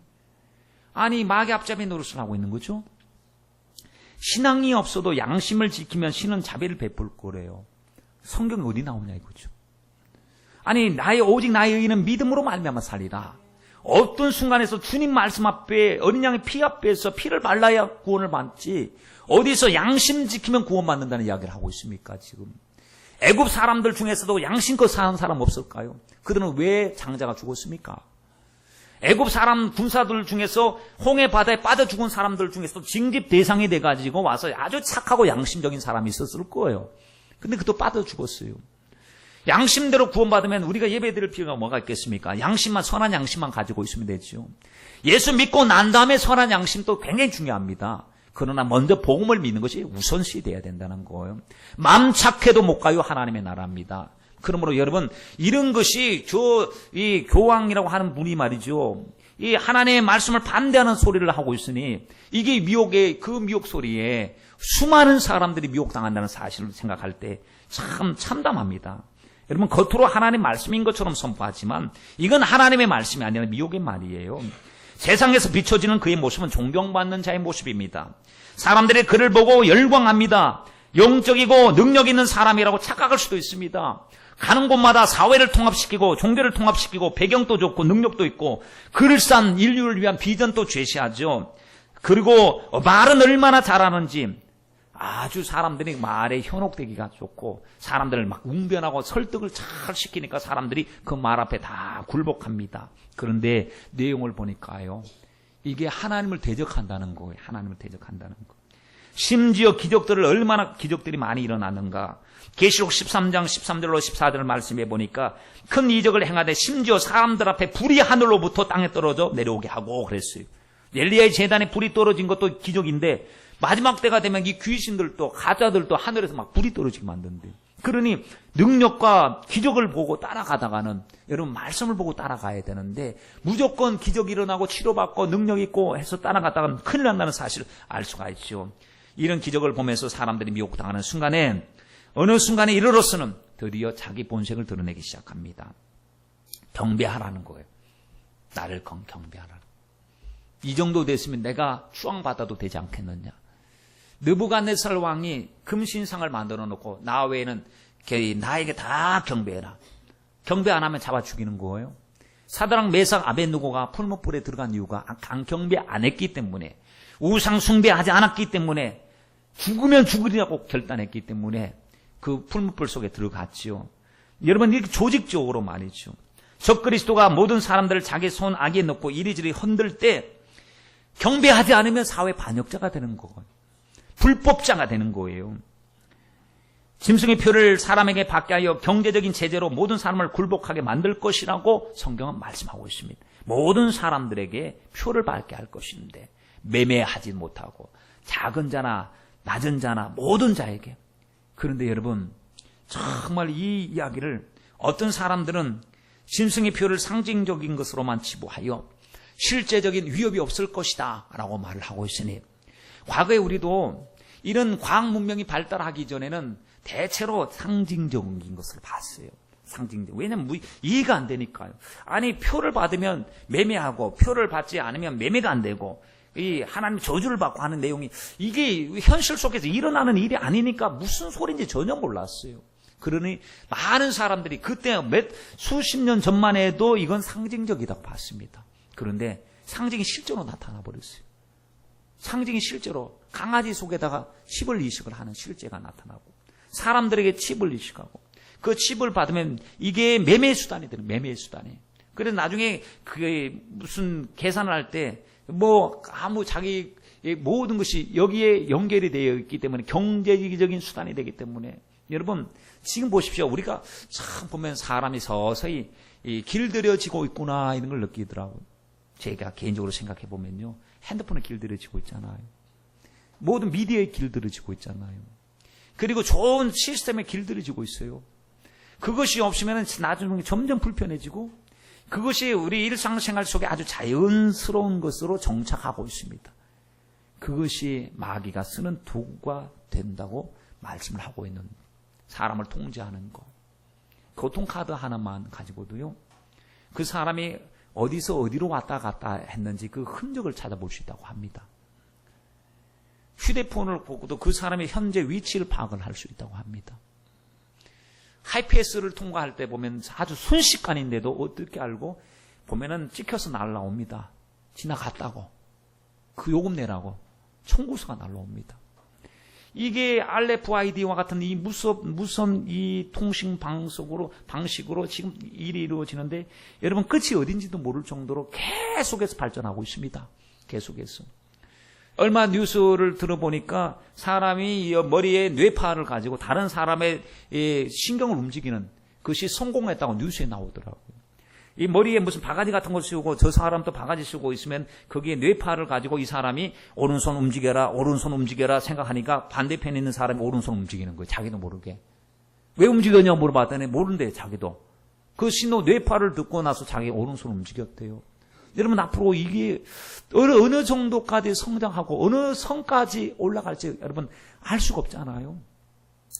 A: 아니, 마귀 앞잡이 노릇을 하고 있는 거죠. 신앙이 없어도 양심을 지키면 신은 자비를 베풀 거래요. 성경이 어디 나오냐 이거죠. 아니, 오직 나의 의는 믿음으로 말미암아 살리라. 어떤 순간에서 주님 말씀 앞에 어린 양의 피 앞에서 피를 발라야 구원을 받지, 어디서 양심 지키면 구원받는다는 이야기를 하고 있습니까 지금. 애굽 사람들 중에서도 양심껏 사는 사람 없을까요? 그들은 왜 장자가 죽었습니까? 애굽 사람 군사들 중에서 홍해 바다에 빠져 죽은 사람들 중에서도 징집 대상이 돼가지고 와서 아주 착하고 양심적인 사람이 있었을 거예요. 근데 그도 빠져 죽었어요. 양심대로 구원받으면 우리가 예배드릴 필요가 뭐가 있겠습니까? 양심만, 선한 양심만 가지고 있으면 되죠. 예수 믿고 난 다음에 선한 양심도 굉장히 중요합니다. 그러나 먼저 복음을 믿는 것이 우선시 돼야 된다는 거예요. 마음 착해도 못 가요. 하나님의 나라입니다. 그러므로 여러분, 이런 것이 이 교황이라고 하는 분이 말이죠. 이 하나님의 말씀을 반대하는 소리를 하고 있으니 이게 그 미혹 소리에 수많은 사람들이 미혹당한다는 사실을 생각할 때 참 참담합니다. 여러분, 겉으로 하나님의 말씀인 것처럼 선포하지만 이건 하나님의 말씀이 아니라 미혹의 말이에요. 세상에서 비춰지는 그의 모습은 존경받는 자의 모습입니다. 사람들이 그를 보고 열광합니다. 영적이고 능력 있는 사람이라고 착각할 수도 있습니다. 가는 곳마다 사회를 통합시키고 종교를 통합시키고 배경도 좋고 능력도 있고 그럴싸한 인류를 위한 비전도 제시하죠. 그리고 말은 얼마나 잘하는지 아주 사람들이 말에 현혹되기가 좋고 사람들을 막 웅변하고 설득을 잘 시키니까 사람들이 그 말 앞에 다 굴복합니다. 그런데 내용을 보니까요, 이게 하나님을 대적한다는 거예요. 하나님을 대적한다는 거. 심지어 얼마나 기적들이 많이 일어나는가. 계시록 13장 13절로 14절 말씀해 보니까 큰 이적을 행하되 심지어 사람들 앞에 불이 하늘로부터 땅에 떨어져 내려오게 하고 그랬어요. 엘리야의 제단에 불이 떨어진 것도 기적인데 마지막 때가 되면 이 귀신들도 가짜들도 하늘에서 막 불이 떨어지게 만든대. 그러니 능력과 기적을 보고 따라가다가는 여러분 말씀을 보고 따라가야 되는데 무조건 기적이 일어나고 치료받고 능력 있고 해서 따라갔다가는 큰일 난다는 사실을 알 수가 있죠. 이런 기적을 보면서 사람들이 미혹당하는 순간에 어느 순간에 이르러서는 드디어 자기 본색을 드러내기 시작합니다. 경배하라는 거예요. 나를 경배하라는. 이 정도 됐으면 내가 추앙받아도 되지 않겠느냐. 느부갓네살 왕이 금신상을 만들어 놓고 나 외에는 나에게 다 경배해라. 경배 안 하면 잡아 죽이는 거예요. 사드락, 메삭, 아벳느고가 풀무불에 들어간 이유가 경배 안 했기 때문에, 우상 숭배하지 않았기 때문에, 죽으면 죽으리라고 결단했기 때문에 그 풀무불 속에 들어갔지요. 여러분, 이렇게 조직적으로 말이죠. 적그리스도가 모든 사람들을 자기 손 아귀에 넣고 이리저리 흔들 때 경배하지 않으면 사회 반역자가 되는 거고요. 불법자가 되는 거예요. 짐승의 표를 사람에게 받게 하여 경제적인 제재로 모든 사람을 굴복하게 만들 것이라고 성경은 말씀하고 있습니다. 모든 사람들에게 표를 받게 할 것인데 매매하지 못하고 작은 자나 낮은 자나 모든 자에게. 그런데 여러분, 정말 이 이야기를 어떤 사람들은 짐승의 표를 상징적인 것으로만 치부하여 실제적인 위협이 없을 것이다 라고 말을 하고 있으니, 과거에 우리도 이런 과학 문명이 발달하기 전에는 대체로 상징적인 것을 봤어요. 상징적. 왜냐면 이해가 안 되니까요. 아니, 표를 받으면 매매하고 표를 받지 않으면 매매가 안 되고, 이 하나님 저주를 받고 하는 내용이 이게 현실 속에서 일어나는 일이 아니니까 무슨 소리인지 전혀 몰랐어요. 그러니 많은 사람들이 그때 수십 년 전만 해도 이건 상징적이라고 봤습니다. 그런데 상징이 실제로 나타나 버렸어요. 상징이 실제로 강아지 속에다가 칩을 이식을 하는 실제가 나타나고, 사람들에게 칩을 이식하고, 그 칩을 받으면 이게 매매 수단이 되는, 매매 수단이. 그래서 나중에 그게 무슨 계산을 할 때 아무 자기 모든 것이 여기에 연결이 되어 있기 때문에 경제적인 수단이 되기 때문에, 여러분 지금 보십시오. 우리가 참 보면 사람이 서서히 길들여지고 있구나 이런 걸 느끼더라고요. 제가 개인적으로 생각해 보면요, 핸드폰에 길들여지고 있잖아요. 모든 미디어에 길들여지고 있잖아요. 그리고 좋은 시스템에 길들여지고 있어요. 그것이 없으면 나중에 점점 불편해지고, 그것이 우리 일상생활 속에 아주 자연스러운 것으로 정착하고 있습니다. 그것이 마귀가 쓰는 도구가 된다고 말씀을 하고 있는, 사람을 통제하는 것. 교통카드 하나만 가지고도요, 그 사람이 어디서 어디로 왔다 갔다 했는지 그 흔적을 찾아볼 수 있다고 합니다. 휴대폰을 보고도 그 사람의 현재 위치를 파악을 할 수 있다고 합니다. 하이패스를 통과할 때 보면 아주 순식간인데도 어떻게 알고 보면은 찍혀서 날라옵니다. 지나갔다고. 그 요금 내라고 청구서가 날라옵니다. 이게 RFID와 같은 이 무선 이 통신 방식으로 지금 일이 이루어지는데, 여러분 끝이 어딘지도 모를 정도로 계속해서 발전하고 있습니다. 계속해서. 얼마 뉴스를 들어보니까 사람이 머리에 뇌파를 가지고 다른 사람의 신경을 움직이는 것이 성공했다고 뉴스에 나오더라고요. 이 머리에 무슨 바가지 같은 걸 씌우고 저 사람도 바가지 씌우고 있으면 거기에 뇌파를 가지고 이 사람이 오른손 움직여라 생각하니까 반대편에 있는 사람이 오른손 움직이는 거예요. 자기도 모르게. 왜 움직였냐고 물어봤더니 모른대, 자기도. 그 신호 뇌파를 듣고 나서 자기 오른손 움직였대요. 여러분, 앞으로 이게 어느 정도까지 성장하고 어느 선까지 올라갈지 여러분 알 수가 없잖아요.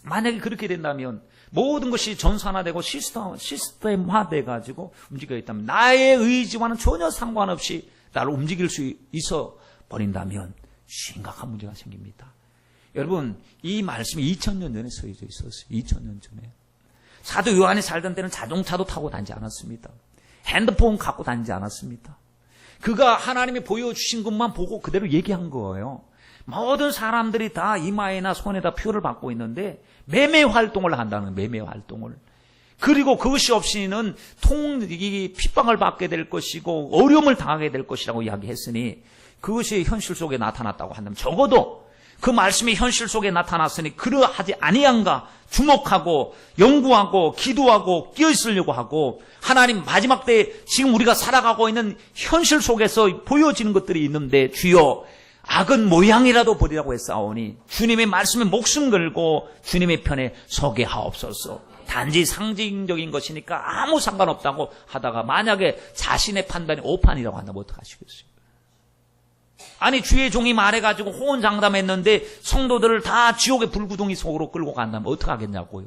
A: 만약에 그렇게 된다면 모든 것이 전산화되고 시스템화돼가지고 움직여 있다면, 나의 의지와는 전혀 상관없이 나를 움직일 수 있어 버린다면 심각한 문제가 생깁니다. 여러분, 이 말씀이 2000년 전에 써져 있었어요. 2000년 전에. 사도 요한이 살던 때는 자동차도 타고 다니지 않았습니다. 핸드폰 갖고 다니지 않았습니다. 그가 하나님이 보여주신 것만 보고 그대로 얘기한 거예요. 모든 사람들이 다 이마에나 손에다 표를 받고 있는데 매매 활동을 한다는, 매매 활동을. 그리고 그것이 없이는 핍박을 받게 될 것이고 어려움을 당하게 될 것이라고 이야기했으니, 그것이 현실 속에 나타났다고 한다면 적어도 그 말씀이 현실 속에 나타났으니 그러하지 아니한가 주목하고 연구하고 기도하고 끼어있으려고 하고, 하나님 마지막 때에 지금 우리가 살아가고 있는 현실 속에서 보여지는 것들이 있는데 주여 악은 모양이라도 버리라고 했사오니 주님의 말씀에 목숨 걸고 주님의 편에 서게 하옵소서. 단지 상징적인 것이니까 아무 상관없다고 하다가 만약에 자신의 판단이 오판이라고 한다면 어떡하시겠어요? 아니, 주의 종이 말해가지고 호언장담했는데 성도들을 다 지옥의 불구덩이 속으로 끌고 간다면 어떡하겠냐고요.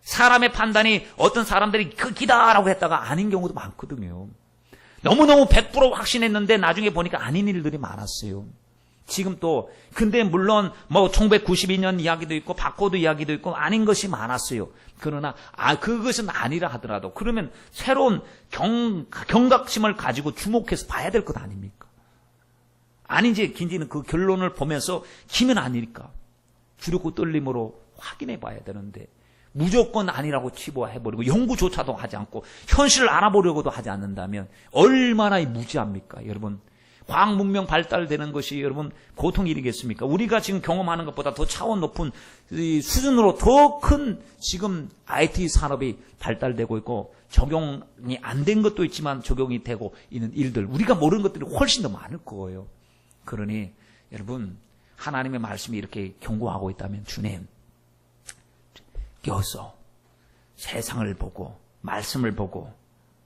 A: 사람의 판단이, 어떤 사람들이 극이다라고 했다가 아닌 경우도 많거든요. 너무너무 100% 확신했는데 나중에 보니까 아닌 일들이 많았어요. 지금 또 근데 물론 뭐 1992년 이야기도 있고 바코드 이야기도 있고 아닌 것이 많았어요. 그러나 그것은 아니라 하더라도 그러면 새로운 경각심을 가지고 주목해서 봐야 될 것 아닙니까? 아닌지 긴지는 그 결론을 보면서 기면 아니니까 두렵고 떨림으로 확인해 봐야 되는데 무조건 아니라고 치부해버리고 연구조차도 하지 않고 현실을 알아보려고도 하지 않는다면 얼마나 무지합니까? 여러분, 과학 문명 발달되는 것이 여러분 고통이 일이겠습니까? 우리가 지금 경험하는 것보다 더 차원 높은 수준으로 더 큰 지금 IT 산업이 발달되고 있고 적용이 안 된 것도 있지만 적용이 되고 있는 일들, 우리가 모르는 것들이 훨씬 더 많을 거예요. 그러니 여러분, 하나님의 말씀이 이렇게 경고하고 있다면 주님, 껴서 세상을 보고 말씀을 보고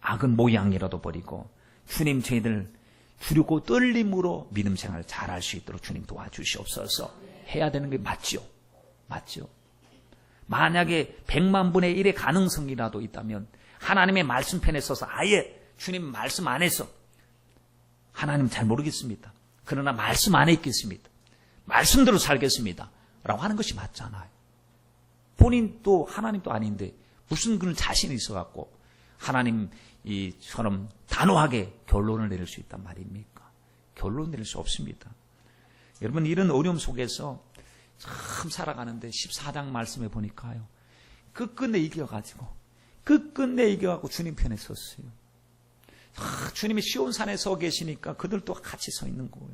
A: 악은 모양이라도 버리고 주님 저희들 두렵고 떨림으로 믿음 생활을 잘할 수 있도록 주님 도와주시옵소서. 해야 되는 게 맞죠? 맞죠? 만약에 100만 분의 1의 가능성이라도 있다면 하나님의 말씀편에 서서 아예 주님 말씀 안에서 하나님 잘 모르겠습니다. 그러나 말씀 안에 있겠습니다. 말씀대로 살겠습니다. 라고 하는 것이 맞잖아요. 본인도 하나님도 아닌데 무슨 그런 자신이 있어갖고 하나님처럼 단호하게 결론을 내릴 수 있단 말입니까? 결론 내릴 수 없습니다. 여러분, 이런 어려움 속에서 참 살아가는데 14장 말씀에 보니까요, 끝끝내 이겨가지고 주님 편에 섰어요. 주님이 시온산에 서 계시니까 그들도 같이 서 있는 거예요.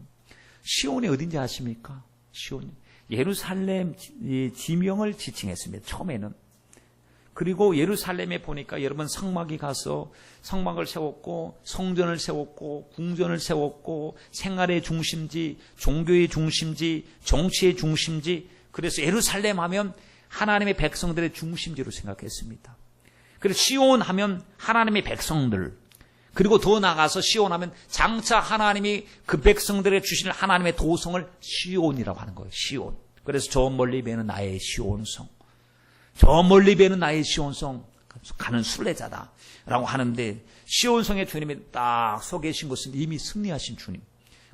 A: 시온이 어딘지 아십니까? 시온이 예루살렘 지명을 지칭했습니다. 처음에는. 그리고 예루살렘에 보니까 여러분 성막이 가서 성막을 세웠고 성전을 세웠고 궁전을 세웠고 생활의 중심지, 종교의 중심지, 정치의 중심지. 그래서 예루살렘 하면 하나님의 백성들의 중심지로 생각했습니다. 그래서 시온 하면 하나님의 백성들, 그리고 더 나가서 시온 하면 장차 하나님이 그 백성들의 주실 하나님의 도성을 시온이라고 하는 거예요. 시온. 그래서 저 멀리 배는 나의 시온성, 저 멀리 배는 나의 시온성, 가는 순례자다라고 하는데, 시온성에 주님이 딱 서 계신 것은 이미 승리하신 주님.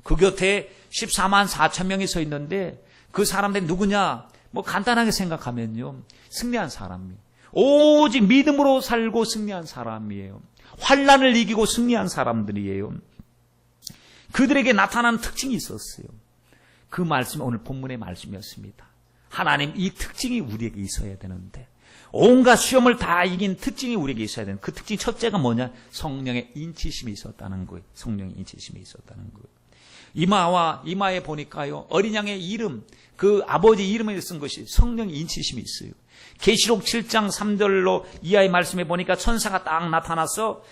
A: 그 곁에 14만 4천 명이 서 있는데 그 사람들이 누구냐? 뭐 간단하게 생각하면요, 승리한 사람이에요. 오직 믿음으로 살고 승리한 사람이에요. 환난을 이기고 승리한 사람들이에요. 그들에게 나타난 특징이 있었어요. 그 말씀이 오늘 본문의 말씀이었습니다. 하나님, 이 특징이 우리에게 있어야 되는데, 온갖 시험을 다 이긴 특징이 우리에게 있어야 되는, 그 특징 첫째가 뭐냐? 성령의 인치심이 있었다는 거예요. 성령의 인치심이 있었다는 거예요. 이마에 보니까요, 어린 양의 이름, 그 아버지 이름에 쓴 것이 성령의 인치심이 있어요. 계시록 7장 3절로 이하의 말씀에 보니까 천사가 딱 나타나서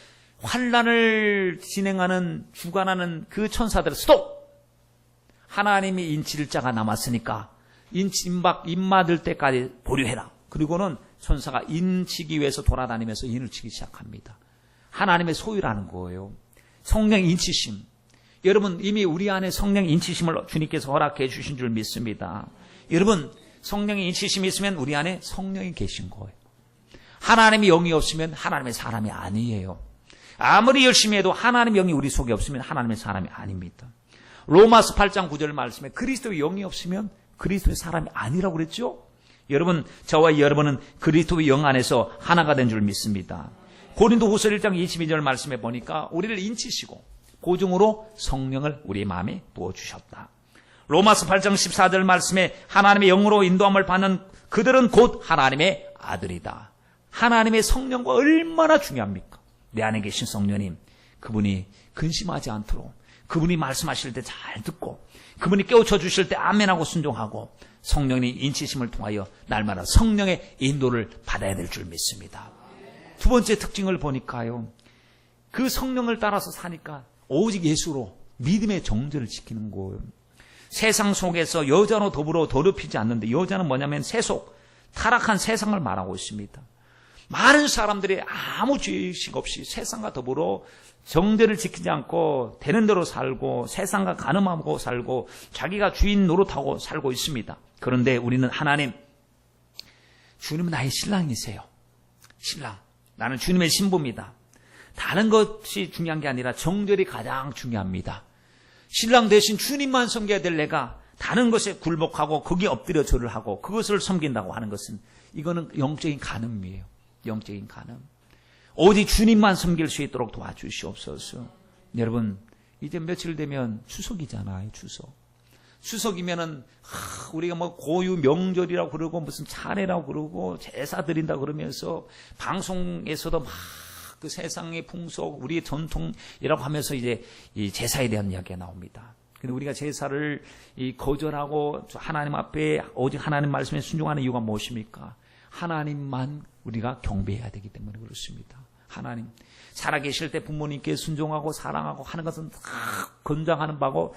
A: 환난을 진행하는, 주관하는 그 천사들을 스톱! 하나님이 인칠 자가 남았으니까 임마들 때까지 보류해라. 그리고는 천사가 인치기 위해서 돌아다니면서 인을 치기 시작합니다. 하나님의 소유라는 거예요. 성령 인치심. 여러분, 이미 우리 안에 성령 인치심을 주님께서 허락해 주신 줄 믿습니다. 여러분, 성령의 인치심이 있으면 우리 안에 성령이 계신 거예요. 하나님의 영이 없으면 하나님의 사람이 아니에요. 아무리 열심히 해도 하나님의 영이 우리 속에 없으면 하나님의 사람이 아닙니다. 로마서 8장 9절 말씀에 그리스도의 영이 없으면 그리스도의 사람이 아니라고 그랬죠? 여러분, 저와 여러분은 그리스도의 영 안에서 하나가 된 줄 믿습니다. 고린도후서 1장 22절 말씀에 보니까 우리를 인치시고 고중으로 성령을 우리 마음에 부어주셨다. 로마서 8장 14절 말씀에 하나님의 영으로 인도함을 받는 그들은 곧 하나님의 아들이다. 하나님의 성령과 얼마나 중요합니까? 내 안에 계신 성령님, 그분이 근심하지 않도록, 그분이 말씀하실 때 잘 듣고, 그분이 깨우쳐 주실 때 아멘하고 순종하고, 성령의 인치심을 통하여 날마다 성령의 인도를 받아야 될 줄 믿습니다. 두 번째 특징을 보니까요, 그 성령을 따라서 사니까 오직 예수로 믿음의 정죄를 지키는 거예요. 세상 속에서 여자로 더불어 더럽히지 않는데, 여자는 뭐냐면 세속, 타락한 세상을 말하고 있습니다. 많은 사람들이 아무 죄의식 없이 세상과 더불어 정죄를 지키지 않고 되는 대로 살고 세상과 간음하고 살고 자기가 주인 노릇하고 살고 있습니다. 그런데 우리는 하나님, 주님은 나의 신랑이세요. 신랑, 나는 주님의 신부입니다. 다른 것이 중요한 게 아니라 정절이 가장 중요합니다. 신랑 대신 주님만 섬겨야 될 내가 다른 것에 굴복하고 거기에 엎드려 절을 하고 그것을 섬긴다고 하는 것은 이거는 영적인 간음이에요. 영적인 간음. 오직 주님만 섬길 수 있도록 도와주시옵소서. 여러분, 이제 며칠 되면 추석이잖아요. 추석이면은 우리가 뭐 고유 명절이라고 그러고 무슨 차례라고 그러고 제사 드린다 그러면서 방송에서도 막 그 세상의 풍속, 우리의 전통이라고 하면서 이제 이 제사에 대한 이야기가 나옵니다. 근데 우리가 제사를 거절하고 하나님 앞에 오직 하나님 말씀에 순종하는 이유가 무엇입니까? 하나님만 우리가 경배해야 되기 때문에 그렇습니다. 하나님, 살아계실 때 부모님께 순종하고 사랑하고 하는 것은 다 권장하는 바고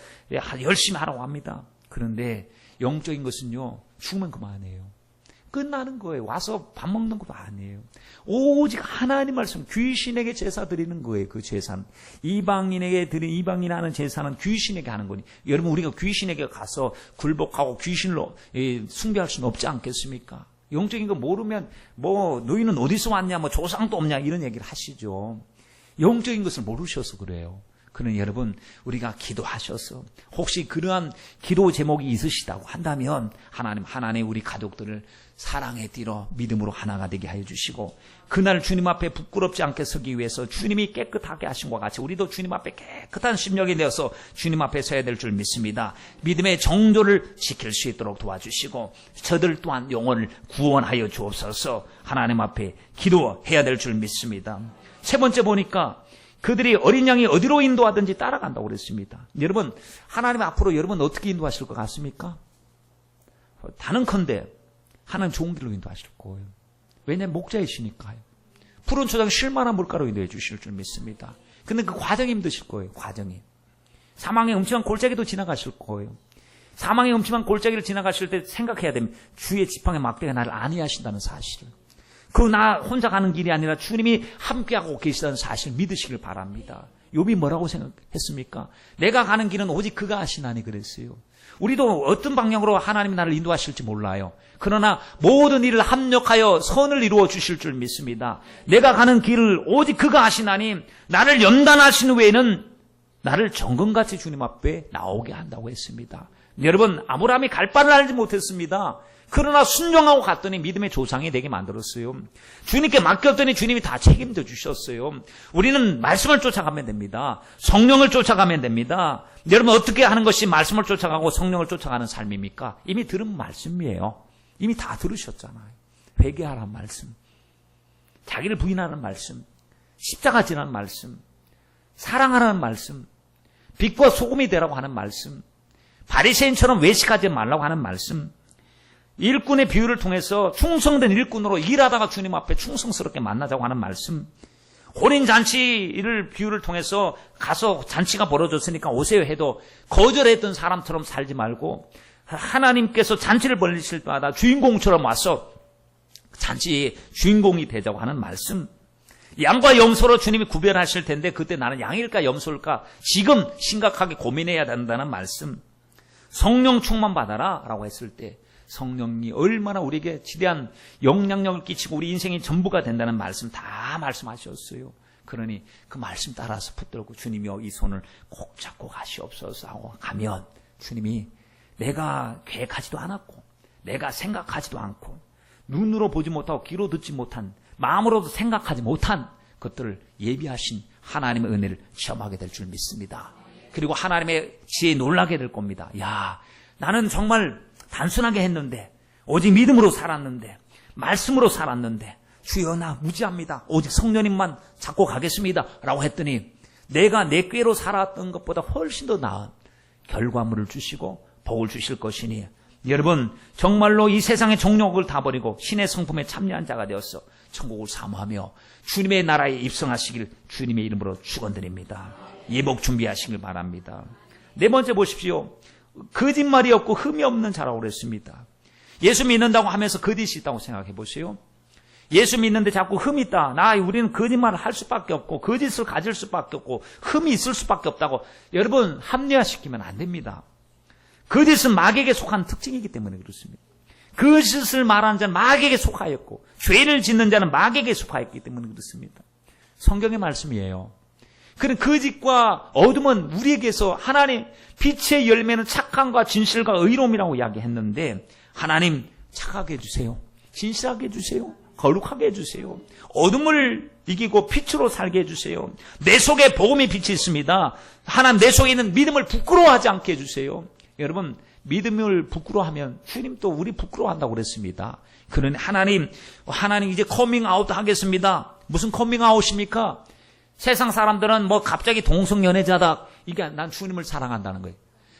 A: 열심히 하라고 합니다. 그런데 영적인 것은요, 죽으면 그만이에요. 끝나는 거예요. 와서 밥 먹는 것도 아니에요. 오직 하나님 말씀, 귀신에게 제사 드리는 거예요. 그 제사는. 이방인이 하는 제사는 귀신에게 하는 거니. 여러분, 우리가 귀신에게 가서 굴복하고 귀신으로 숭배할 수는 없지 않겠습니까? 영적인 거 모르면 뭐 너희는 어디서 왔냐, 뭐 조상도 없냐 이런 얘기를 하시죠. 영적인 것을 모르셔서 그래요. 그러나 여러분, 우리가 기도하셔서 혹시 그러한 기도 제목이 있으시다고 한다면 하나님 우리 가족들을 사랑의 띠로 믿음으로 하나가 되게 하여 주시고 그날 주님 앞에 부끄럽지 않게 서기 위해서 주님이 깨끗하게 하신 것과 같이 우리도 주님 앞에 깨끗한 심령이 되어서 주님 앞에 서야 될 줄 믿습니다. 믿음의 정조를 지킬 수 있도록 도와주시고 저들 또한 영혼을 구원하여 주옵소서. 하나님 앞에 기도해야 될 줄 믿습니다. 세 번째 보니까 그들이 어린 양이 어디로 인도하든지 따라간다고 그랬습니다. 여러분, 하나님 앞으로 여러분 어떻게 인도하실 것 같습니까? 다른컨대 하나님 좋은 길로 인도하실 거예요. 왜냐하면 목자이시니까요. 푸른 초장 쉴만한 물가로 인도해 주실 줄 믿습니다. 근데 그 과정이 힘드실 거예요. 과정이. 사망의 음침한 골짜기도 지나가실 거예요. 사망의 음침한 골짜기를 지나가실 때 생각해야 됩니다. 주의 지팡이 막대가 나를 안위하신다는 사실을. 그 나 혼자 가는 길이 아니라 주님이 함께하고 계시다는 사실 믿으시길 바랍니다. 욥이 뭐라고 생각했습니까? 내가 가는 길은 오직 그가 하시나니 그랬어요. 우리도 어떤 방향으로 하나님이 나를 인도하실지 몰라요. 그러나 모든 일을 합력하여 선을 이루어 주실 줄 믿습니다. 내가 가는 길을 오직 그가 하시나니 나를 연단하신 외에는 나를 정금같이 주님 앞에 나오게 한다고 했습니다. 여러분, 아브라함이 갈 바를 알지 못했습니다. 그러나 순종하고 갔더니 믿음의 조상이 되게 만들었어요. 주님께 맡겼더니 주님이 다 책임져 주셨어요. 우리는 말씀을 쫓아가면 됩니다. 성령을 쫓아가면 됩니다. 여러분, 어떻게 하는 것이 말씀을 쫓아가고 성령을 쫓아가는 삶입니까? 이미 들은 말씀이에요. 이미 다 들으셨잖아요. 회개하라는 말씀, 자기를 부인하는 말씀, 십자가 지라는 말씀, 사랑하라는 말씀, 빛과 소금이 되라고 하는 말씀, 바리새인처럼 외식하지 말라고 하는 말씀, 일꾼의 비유를 통해서 충성된 일꾼으로 일하다가 주님 앞에 충성스럽게 만나자고 하는 말씀, 혼인잔치를 비유를 통해서 가서 잔치가 벌어졌으니까 오세요 해도 거절했던 사람처럼 살지 말고 하나님께서 잔치를 벌리실 때마다 주인공처럼 와서 잔치의 주인공이 되자고 하는 말씀, 양과 염소로 주님이 구별하실 텐데 그때 나는 양일까 염소일까 지금 심각하게 고민해야 된다는 말씀, 성령 충만 받아라 라고 했을 때 성령이 얼마나 우리에게 지대한 영향력을 끼치고 우리 인생의 전부가 된다는 말씀 다 말씀하셨어요. 그러니 그 말씀 따라서 붙들고 주님이여 이 손을 꼭 잡고 가시옵소서 하고 가면 주님이 내가 계획하지도 않았고 내가 생각하지도 않고 눈으로 보지 못하고 귀로 듣지 못한 마음으로도 생각하지 못한 것들을 예비하신 하나님의 은혜를 체험하게 될 줄 믿습니다. 그리고 하나님의 지혜에 놀라게 될 겁니다. 야, 나는 정말 단순하게 했는데 오직 믿음으로 살았는데 말씀으로 살았는데 주여 나 무지합니다. 오직 성령님만 잡고 가겠습니다 라고 했더니 내가 내 꾀로 살았던 것보다 훨씬 더 나은 결과물을 주시고 복을 주실 것이니 여러분 정말로 이 세상의 정욕을 다 버리고 신의 성품에 참여한 자가 되어서 천국을 사모하며 주님의 나라에 입성하시길 주님의 이름으로 축원드립니다. 예복 준비하시길 바랍니다. 네 번째 보십시오. 거짓말이 없고 흠이 없는 자라고 그랬습니다. 예수 믿는다고 하면서 거짓이 있다고 생각해 보세요. 예수 믿는데 자꾸 흠이 있다. 우리는 거짓말을 할 수밖에 없고 거짓을 가질 수밖에 없고 흠이 있을 수밖에 없다고 여러분 합리화시키면 안 됩니다. 거짓은 마귀에게 속한 특징이기 때문에 그렇습니다. 거짓을 말하는 자는 마귀에게 속하였고 죄를 짓는 자는 마귀에게 속하였기 때문에 그렇습니다. 성경의 말씀이에요. 그런 거짓과 어둠은 우리에게서 하나님 빛의 열매는 착함과 진실과 의로움이라고 이야기했는데 하나님 착하게 해주세요. 진실하게 해주세요. 거룩하게 해주세요. 어둠을 이기고 빛으로 살게 해주세요. 내 속에 복음의 빛이 있습니다. 하나님 내 속에 있는 믿음을 부끄러워하지 않게 해주세요. 여러분 믿음을 부끄러워하면 주님 또 우리 부끄러워한다고 그랬습니다. 그러니 하나님 이제 커밍아웃 하겠습니다. 무슨 커밍아웃입니까? 세상 사람들은 뭐 갑자기 동성연애자다. 이게 난 주님을 사랑한다는 거예요.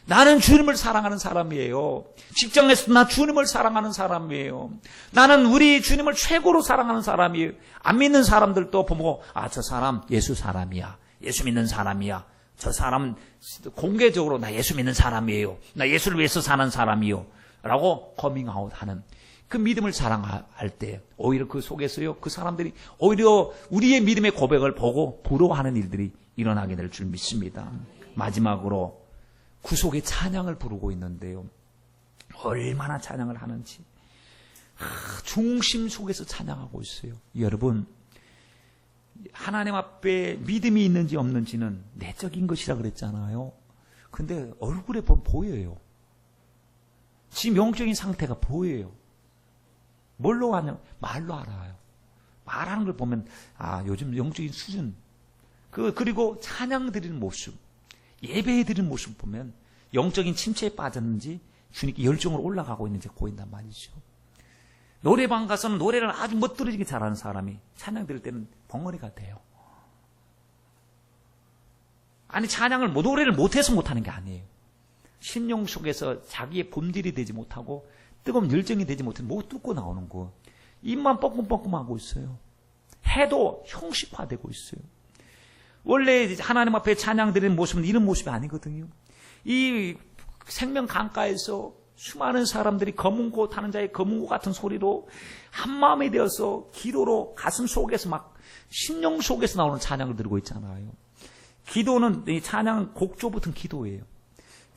A: 나는 주님을 사랑하는 사람이에요. 직장에서도 나 주님을 사랑하는 사람이에요. 나는 우리 주님을 최고로 사랑하는 사람이에요. 안 믿는 사람들도 보고 저 사람 예수 사람이야. 예수 믿는 사람이야. 저 사람은 공개적으로 나 예수 믿는 사람이에요. 나 예수를 위해서 사는 사람이요. 라고 커밍아웃하는 그 믿음을 자랑할 때 오히려 그 속에서요 그 사람들이 오히려 우리의 믿음의 고백을 보고 부러워하는 일들이 일어나게 될 줄 믿습니다. 마지막으로 구속의 찬양을 부르고 있는데요. 얼마나 찬양을 하는지 중심 속에서 찬양하고 있어요. 여러분 하나님 앞에 믿음이 있는지 없는지는 내적인 것이라 그랬잖아요. 근데 얼굴에 보면 보여요. 지금 영적인 상태가 보여요. 뭘로 하냐? 말로 알아요. 말하는 걸 보면 요즘 영적인 수준 그리고 찬양 드리는 모습 예배 드리는 모습 보면 영적인 침체에 빠졌는지 주님께 열정으로 올라가고 있는지 보인단 말이죠. 노래방 가서는 노래를 아주 멋들어지게 잘하는 사람이 찬양 드릴 때는 벙어리가 돼요. 아니 찬양을 노래를 못해서 못하는 게 아니에요. 심령 속에서 자기의 본질이 되지 못하고 뜨거운 열정이 되지 못해서 못 듣고 나오는 거. 입만 뻐끔뻐끔하고 있어요. 해도 형식화되고 있어요. 원래 하나님 앞에 찬양 드리는 모습은 이런 모습이 아니거든요. 이 생명 강가에서 수많은 사람들이 검은 고 하는 자의 검은 고 같은 소리로 한마음이 되어서 기도로 가슴 속에서 막 심령 속에서 나오는 찬양을 드리고 있잖아요. 기도는 이 찬양 곡조 붙은 기도예요.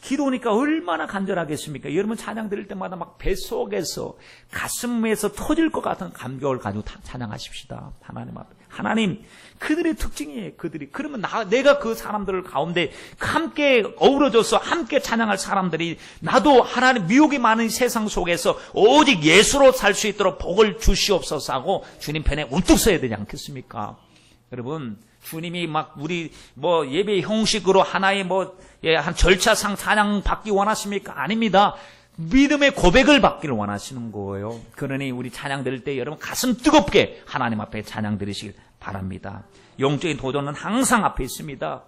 A: 기도니까 얼마나 간절하겠습니까? 여러분 찬양 드릴 때마다 막 뱃속에서 가슴에서 터질 것 같은 감격을 가지고 찬양하십시다. 하나님 앞에. 하나님 그들의 특징이에요. 그러면 내가 그 사람들 가운데 함께 어우러져서 함께 찬양할 사람들이 나도 하나님 미혹이 많은 세상 속에서 오직 예수로 살 수 있도록 복을 주시옵소서 하고 주님 편에 우뚝 서야 되지 않겠습니까? 여러분 주님이 막 우리 예배 형식으로 하나의 한 절차상 찬양 받기 원하십니까? 아닙니다. 믿음의 고백을 받기를 원하시는 거예요. 그러니 우리 찬양 드릴 때 여러분 가슴 뜨겁게 하나님 앞에 찬양 드리시길 바랍니다. 영적인 도전은 항상 앞에 있습니다.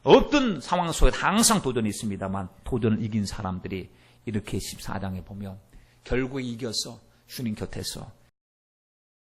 A: 어떤 상황 속에 항상 도전이 있습니다만 도전을 이긴 사람들이 이렇게 14장에 보면 결국에 이겨서 주님 곁에서